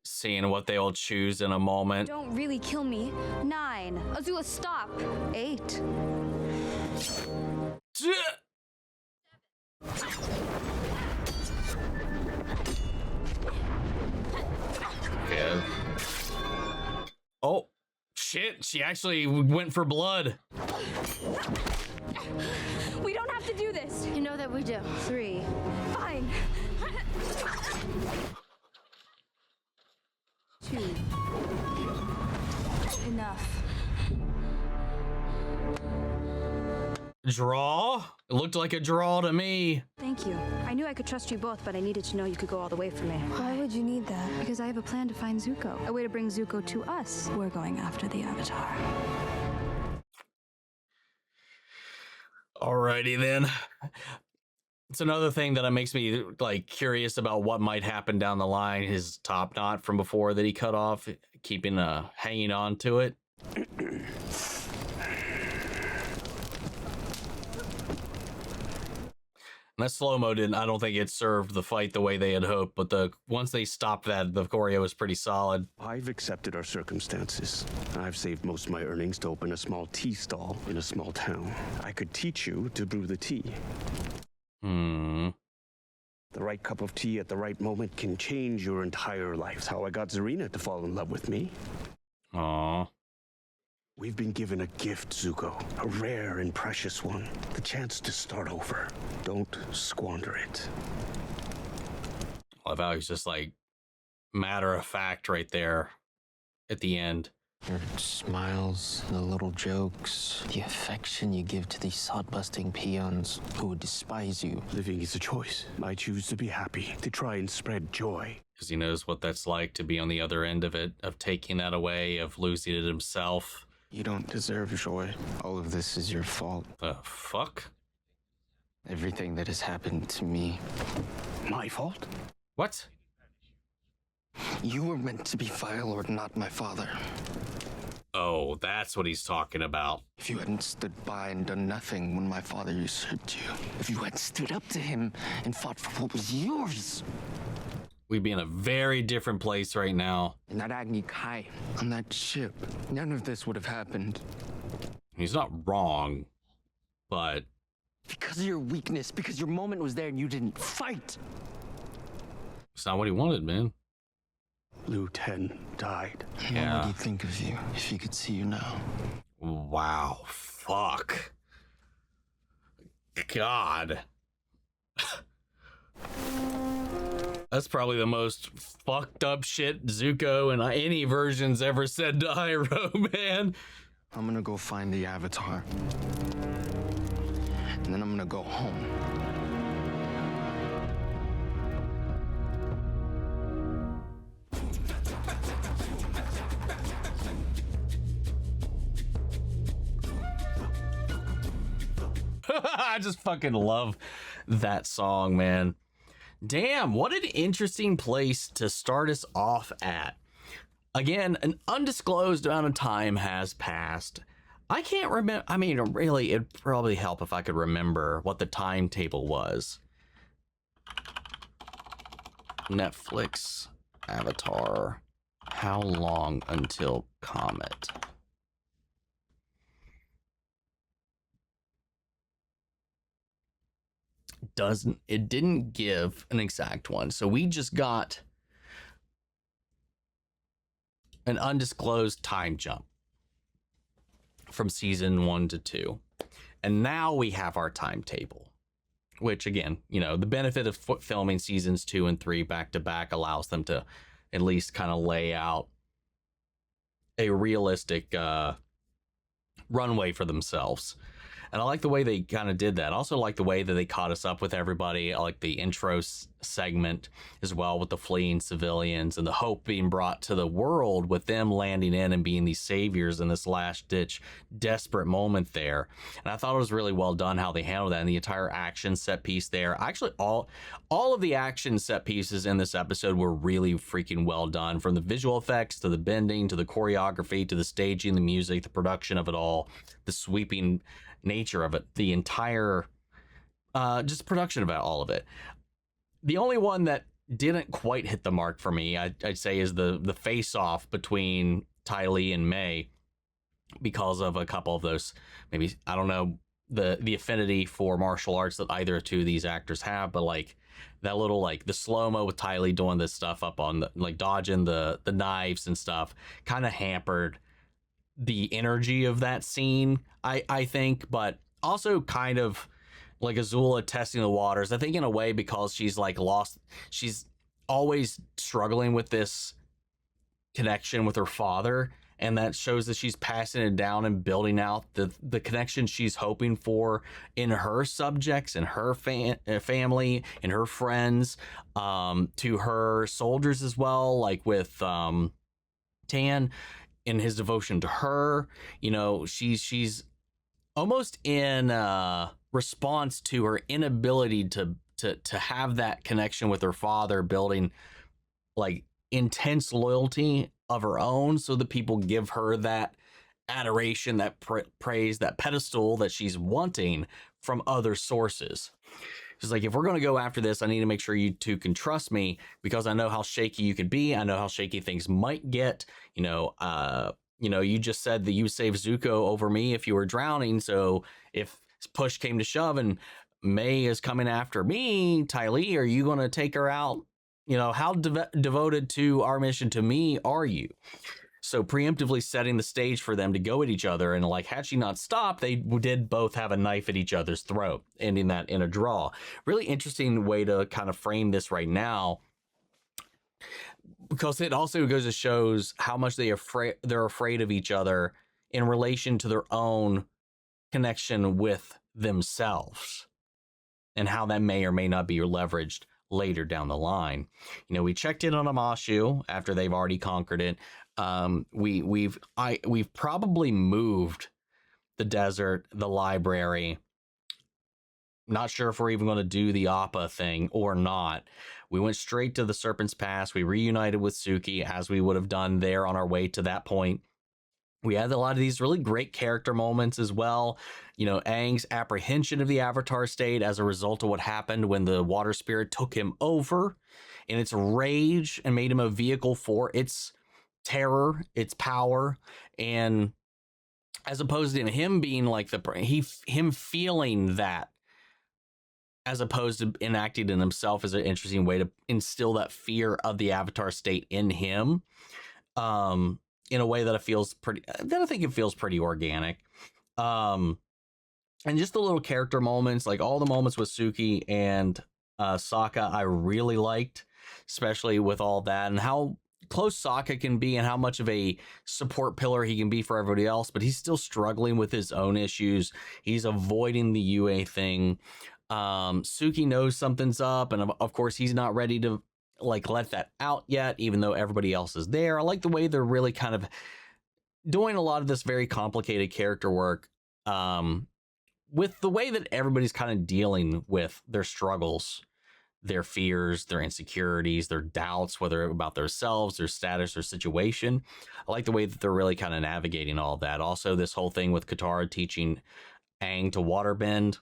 Seeing what they'll choose in a moment. Don't really kill me. 9. Azula, stop. 8. Yeah. Oh, shit. She actually went for blood. We don't have to do this. You know that we do. 3. Fine. 2. Enough. Draw? It looked like a draw to me. Thank you. I knew I could trust you both, but I needed to know you could go all the way for me. Why would you need that? Because I have a plan to find Zuko. A way to bring Zuko to us. We're going after the Avatar. Alrighty then. It's another thing that makes me like curious about what might happen down the line. His top knot from before that he cut off, keeping hanging on to it. And that slow-mo I don't think it served the fight the way they had hoped, but once they stopped that, the choreo was pretty solid. I've accepted our circumstances. I've saved most of my earnings to open a small tea stall in a small town. I could teach you to brew the tea. Hmm. The right cup of tea at the right moment can change your entire life. That's how I got Zarina to fall in love with me. Aww. We've been given a gift, Zuko. A rare and precious one. The chance to start over. Don't squander it. I love how he's just like matter of fact right there at the end. Your smiles, the little jokes, the affection you give to these sod-busting peons who would despise you. Living is a choice. I choose to be happy, to try and spread joy. Because he knows what that's like to be on the other end of it, of taking that away, of losing it himself. You don't deserve joy. All of this is your fault. The fuck? Everything that has happened to me. My fault? What? You were meant to be Fire Lord, not my father. Oh, that's what he's talking about. If you hadn't stood by and done nothing when my father usurped you, if you had stood up to him and fought for what was yours, we'd be in a very different place right now. In that Agni Kai, on that ship, none of this would have happened. He's not wrong, but... Because of your weakness, because your moment was there and you didn't fight. It's not what he wanted, man. Liu Ten died. Yeah. What would he think of you if he could see you now? Wow. Fuck. God. That's probably the most fucked up shit Zuko and any version's ever said to Iroh, man. I'm gonna go find the Avatar. And then I'm gonna go home. I just fucking love that song, man. Damn, what an interesting place to start us off at. Again, an undisclosed amount of time has passed. I can't remember. I mean, really, it'd probably help if I could remember what the timetable was. Netflix, Avatar, how long until Comet? It didn't give an exact one, so we just got an undisclosed time jump from season 1 to 2, and now we have our timetable, which again, you know, the benefit of filming seasons 2 and 3 back to back allows them to at least kind of lay out a realistic runway for themselves. And I like the way they kind of did that. I also like the way that they caught us up with everybody. I like the intro segment as well with the fleeing civilians and the hope being brought to the world with them landing in and being these saviors in this last-ditch desperate moment there. And I thought it was really well done how they handled that, and the entire action set piece there. Actually, all of the action set pieces in this episode were really freaking well done, from the visual effects to the bending to the choreography to the staging, the music, the production of it all, the sweeping nature of it, the entire just production about all of it. The only one that didn't quite hit the mark for me, I'd say, is the face off between Ty Lee and May, because of a couple of those, maybe, I don't know, the affinity for martial arts that either two of these actors have, but like that little, like the slow-mo with Ty Lee doing this stuff up on the, like dodging the knives and stuff, kind of hampered the energy of that scene, I think, but also kind of like Azula testing the waters, I think, in a way, because she's like she's always struggling with this connection with her father, and that shows that she's passing it down and building out the connection she's hoping for in her subjects and her family and her friends, to her soldiers as well, like with Tan, in his devotion to her. You know, she's almost in response to her inability to have that connection with her father, building like intense loyalty of her own so that people give her that adoration, that praise, that pedestal that she's wanting from other sources. She's like, if we're going to go after this, I need to make sure you two can trust me, because I know how shaky you could be. I know how shaky things might get. You know, you just said that you would save Zuko over me if you were drowning. So if push came to shove and May is coming after me. Ty Lee, are you going to take her out? You know, how devoted to our mission to me are you? So preemptively setting the stage for them to go at each other. And like, had she not stopped, they did both have a knife at each other's throat, ending that in a draw. Really interesting way to kind of frame this right now, because it also goes to shows how much they're afraid of each other in relation to their own connection with themselves, and how that may or may not be leveraged later down the line. You know, we checked in on Amashu after they've already conquered it. We've probably moved the desert, the library. Not sure if we're even going to do the Appa thing or not. We went straight to the Serpent's Pass. We reunited with Suki, as we would have done there on our way to that point. We had a lot of these really great character moments as well. You know, Aang's apprehension of the Avatar state as a result of what happened when the water spirit took him over, in its rage, and made him a vehicle for its terror, its power. And as opposed to him being like him feeling that, as opposed to enacting in himself, is an interesting way to instill that fear of the Avatar state in him. In a way that I think it feels pretty organic. And just the little character moments, like all the moments with Suki and Sokka, I really liked, especially with all that and how close Sokka can be and how much of a support pillar he can be for everybody else, but he's still struggling with his own issues. He's avoiding the UA thing. Suki knows something's up, and of course he's not ready to like let that out yet, even though everybody else is there. I like the way they're really kind of doing a lot of this very complicated character work, with the way that everybody's kind of dealing with their struggles, their fears, their insecurities, their doubts, whether about themselves, their status, or situation. I like the way that they're really kind of navigating all of that. Also, this whole thing with Katara teaching Aang to waterbend,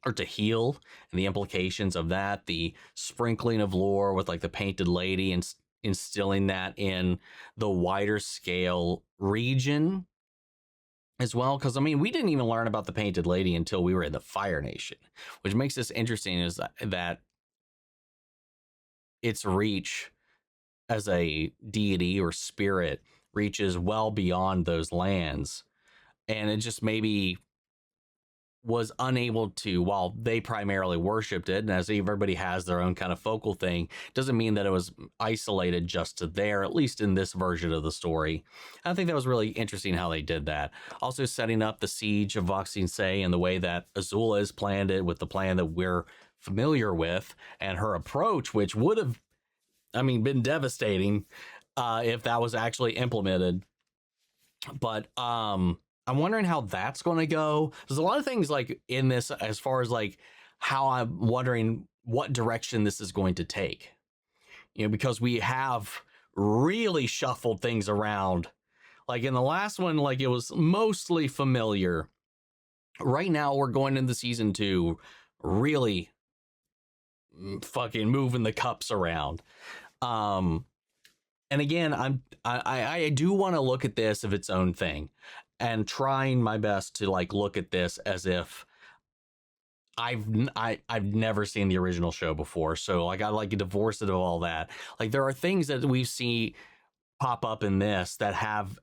or to heal, and the implications of that, the sprinkling of lore with like the Painted Lady and instilling that in the wider scale region as well. Because I mean, we didn't even learn about the Painted Lady until we were in the Fire Nation, which makes this interesting, is that its reach as a deity or spirit reaches well beyond those lands. And it just maybe was unable to, while they primarily worshipped it, and as everybody has their own kind of focal thing, doesn't mean that it was isolated just to there, at least in this version of the story. I think that was really interesting how they did that. Also setting up the siege of Voxing Se and the way that Azula has planned it, with the plan that we're familiar with, and her approach, which would have, I mean, been devastating if that was actually implemented. But I'm wondering how that's going to go. There's a lot of things like in this, as far as like how I'm wondering what direction this is going to take, you know, because we have really shuffled things around. Like in the last one, like it was mostly familiar. Right now we're going into season 2, really fucking moving the cups around. And again, I do want to look at this of its own thing, and trying my best to like look at this as if I've never seen the original show before. So like I like divorce it of all that. Like there are things that we see pop up in this that have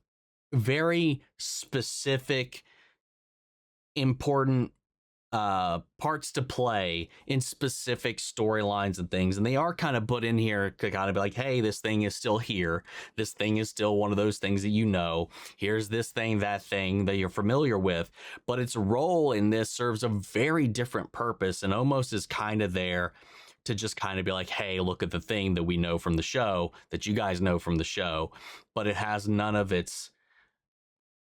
very specific, important parts to play in specific storylines and things, and they are kind of put in here to kind of be like, hey, this thing is still here, this thing is still one of those things that you know, here's this thing, that thing that you're familiar with, but its role in this serves a very different purpose, and almost is kind of there to just kind of be like, hey, look at the thing that we know from the show, that you guys know from the show, but it has none of its,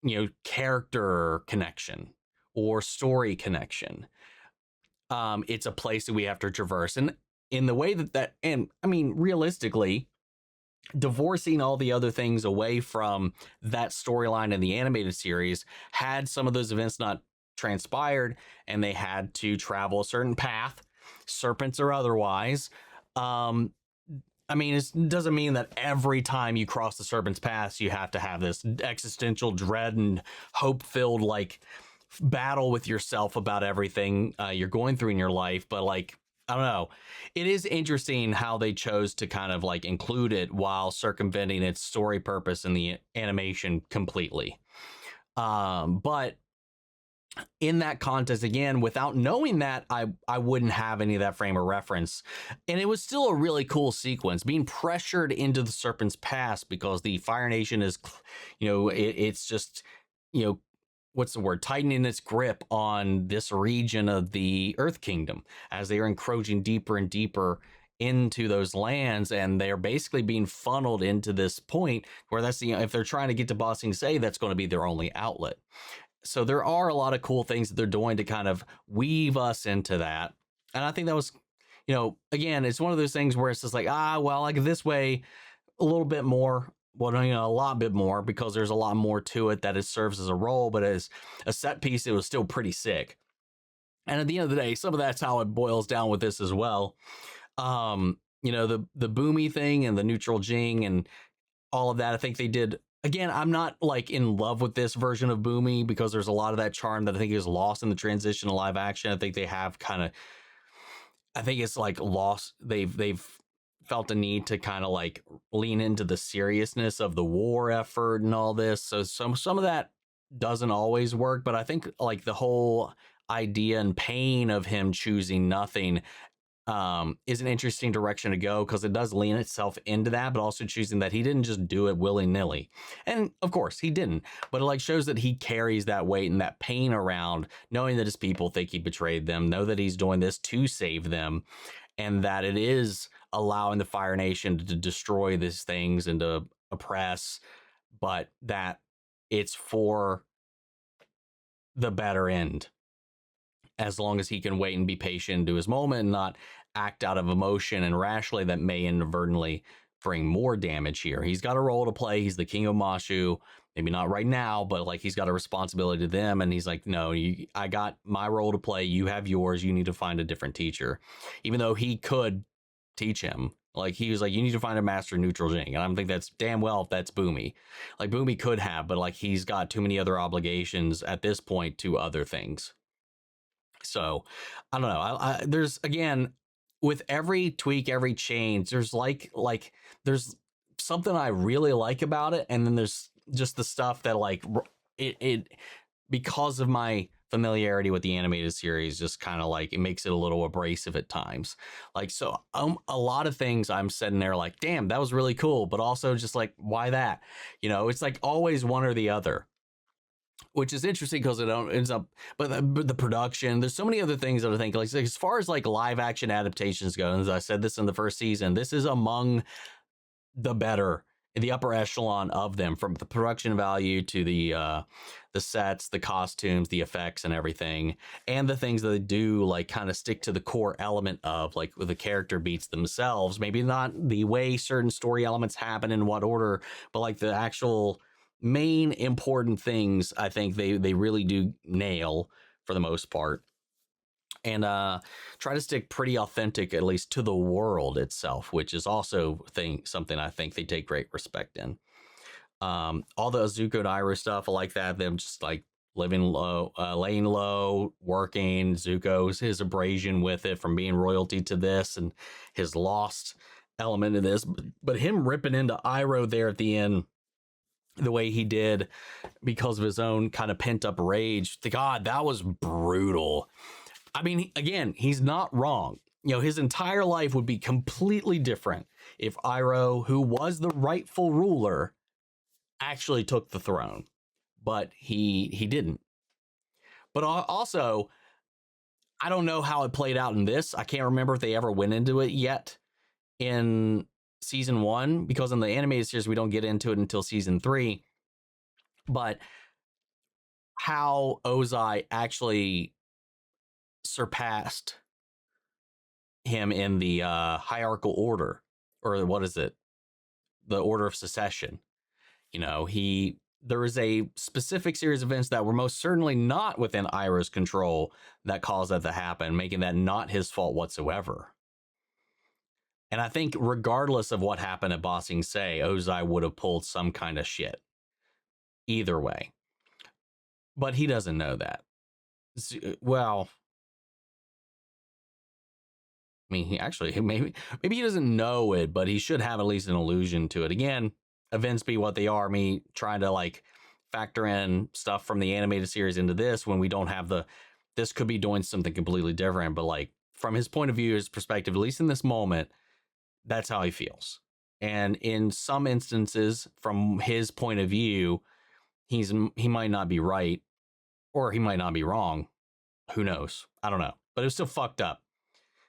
you know, character connection or story connection. It's a place that we have to traverse, and in the way that and I mean, realistically, divorcing all the other things away from that storyline in the animated series, had some of those events not transpired and they had to travel a certain path, serpents or otherwise, I mean, it doesn't mean that every time you cross the serpent's path you have to have this existential dread and hope-filled like battle with yourself about everything you're going through in your life. But like, I don't know. It is interesting how they chose to kind of like include it while circumventing its story purpose in the animation completely. But in that context, again, without knowing that, I wouldn't have any of that frame of reference. And it was still a really cool sequence, being pressured into the Serpent's Pass because the Fire Nation is, you know, it's just, you know, what's the word? Tightening its grip on this region of the Earth Kingdom as they are encroaching deeper and deeper into those lands, and they're basically being funneled into this point where that's the, you know, if they're trying to get to Ba Sing Se, that's going to be their only outlet. So there are a lot of cool things that they're doing to kind of weave us into that. And I think that was, you know, again, it's one of those things where it's just like, well, like this way a little bit more, well, you know, a lot bit more, because there's a lot more to it that it serves as a role, but as a set piece, it was still pretty sick. And at the end of the day, some of that's how it boils down with this as well. You know, the Boomy thing and the neutral Jing and all of that, I think they did. Again, I'm not like in love with this version of Boomy because there's a lot of that charm that I think is lost in the transition to live action. I think they have kind of, I think it's like lost. They've felt a need to kind of like lean into the seriousness of the war effort and all this. So some of that doesn't always work, but I think like the whole idea and pain of him choosing nothing is an interesting direction to go, because it does lean itself into that, but also choosing that he didn't just do it willy-nilly. And of course he didn't, but it like shows that he carries that weight and that pain around, knowing that his people think he betrayed them, know that he's doing this to save them, and that it is allowing the Fire Nation to destroy these things and to oppress, but that it's for the better end, as long as he can wait and be patient and do his moment and not act out of emotion and rashly that may inadvertently bring more damage here. He's got a role to play. He's the king of Mashu. Maybe not right now, but like he's got a responsibility to them. And he's like, no, I got my role to play. You have yours. You need to find a different teacher. Even though he could teach him. Like he was like, you need to find a master neutral Jing. And I think that's damn well if that's Boomy. Like Boomy could have, but like he's got too many other obligations at this point to other things. So I don't know. There's, again, with every tweak, every change, there's like there's something I really like about it, and then there's just the stuff that like it because of my familiarity with the animated series, just kind of like it makes it a little abrasive at times. Like, so a lot of things I'm sitting there like, damn, that was really cool, but also just like, why that? You know, it's like always one or the other, which is interesting because it ends up, but the production, there's so many other things that I think, like as far as like live action adaptations go, and as I said this in the first season, this is among the better, the upper echelon of them, from the production value to the sets, the costumes, the effects and everything, and the things that they do like kind of stick to the core element of like the character beats themselves, maybe not the way certain story elements happen in what order, but like the actual main important things, I think they really do nail for the most part, and try to stick pretty authentic, at least to the world itself, which is also something I think they take great respect in. All the Zuko and Iroh stuff, I like that, them just like living low, laying low, working. Zuko's his abrasion with it from being royalty to this, and his lost element in this, but him ripping into Iroh there at the end the way he did because of his own kind of pent up rage. God, that was brutal. I mean, again, he's not wrong. You know, his entire life would be completely different if Iroh, who was the rightful ruler, actually took the throne, but he didn't. But also, I don't know how it played out in this. I can't remember if they ever went into it yet in season 1, because in the animated series we don't get into it until season 3. But how Ozai actually surpassed him in the hierarchical order, or what is it, the order of succession. You know, there is a specific series of events that were most certainly not within Iroh's control that caused that to happen, making that not his fault whatsoever. And I think regardless of what happened at Ba Sing Se, Ozai would have pulled some kind of shit either way. But he doesn't know that. Well, I mean, maybe he doesn't know it, but he should have at least an allusion to it. Again, events be what they are. Me trying to like factor in stuff from the animated series into this when we don't have this could be doing something completely different. But like from his point of view, his perspective, at least in this moment, that's how he feels. And in some instances, from his point of view, he might not be right, or he might not be wrong. Who knows? I don't know. But it was still fucked up.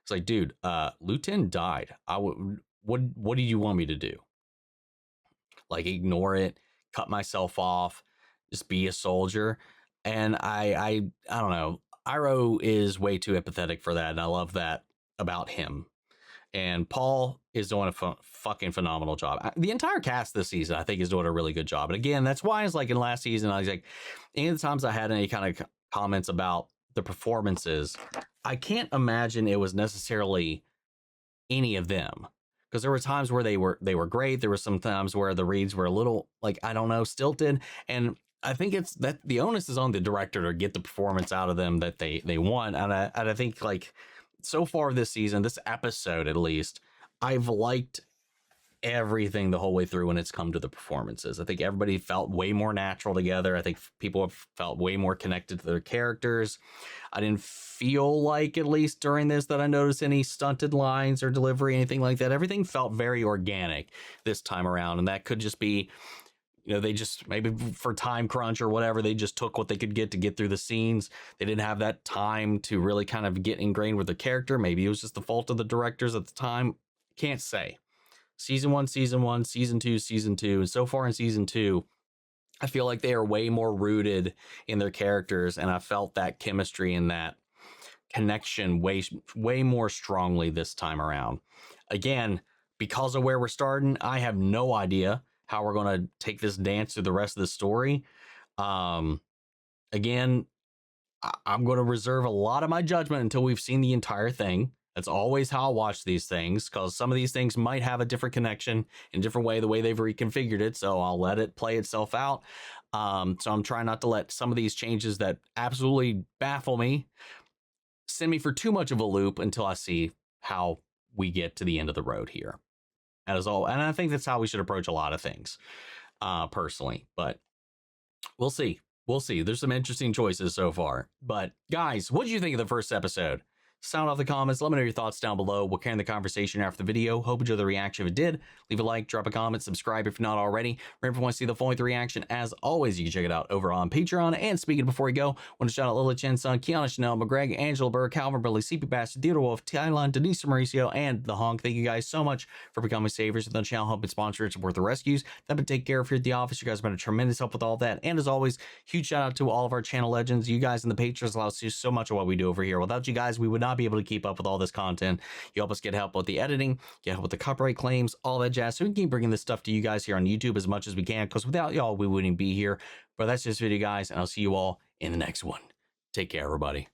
It's like, dude, Lieutenant died. What do you want me to do? Like, ignore it, cut myself off, just be a soldier? And I don't know. Iroh is way too empathetic for that, and I love that about him. And Paul is doing a fucking phenomenal job. The entire cast this season, I think, is doing a really good job. And again, that's why it's like in last season, I was like, any of the times I had any kind of comments about the performances, I can't imagine it was necessarily any of them, because there were times where they were great. There were some times where the reads were a little, like, I don't know, stilted. And I think it's that the onus is on the director to get the performance out of them that they want. And I think, like, so far this season, this episode at least, I've liked everything the whole way through when it's come to the performances. I think everybody felt way more natural together. I think people have felt way more connected to their characters. I didn't feel like, at least during this, that I noticed any stunted lines or delivery, anything like that. Everything felt very organic this time around, and that could just be, you know, they just, maybe for time crunch or whatever, they just took what they could get to get through the scenes. They didn't have that time to really kind of get ingrained with the character. Maybe it was just the fault of the directors at the time. Can't say. Season 1, season 2, season 2. And so far in season 2, I feel like they are way more rooted in their characters. And I felt that chemistry and that connection way more strongly this time around. Again, because of where we're starting, I have no idea how we're going to take this dance through the rest of the story. Again, I'm going to reserve a lot of my judgment until we've seen the entire thing. That's always how I watch these things, because some of these things might have a different connection in a different way, the way they've reconfigured it. So I'll let it play itself out. So I'm trying not to let some of these changes that absolutely baffle me send me for too much of a loop until I see how we get to the end of the road here. That is all. And I think that's how we should approach a lot of things, personally. But we'll see. We'll see. There's some interesting choices so far. But guys, what did you think of the first episode? Sound off the comments. Let me know your thoughts down below. We'll carry the conversation after the video. Hope you enjoyed the reaction. If it did, leave a like, drop a comment, subscribe if you're not already. Remember, if you want to see the full length reaction, as always, you can check it out over on Patreon. And speaking before we go, I want to shout out Lila Chen Sun, Kiana Chanel, McGreg, Angela Burr, Calvin Burley, CP Bastard, Theodore Wolf, Thailand, Denise Mauricio, and The Honk. Thank you guys so much for becoming saviors of the channel, helping sponsor and support the rescues. That would take care of here at the office. You guys have been a tremendous help with all that. And as always, huge shout out to all of our channel legends. You guys and the patrons allow us to do so much of what we do over here. Without you guys, we would not be able to keep up with all this content. You help us get help with the editing, get help with the copyright claims, all that jazz, so we can keep bringing this stuff to you guys here on YouTube as much as we can, because without y'all, we wouldn't be here. But that's this video, guys, and I'll see you all in the next one. Take care, everybody.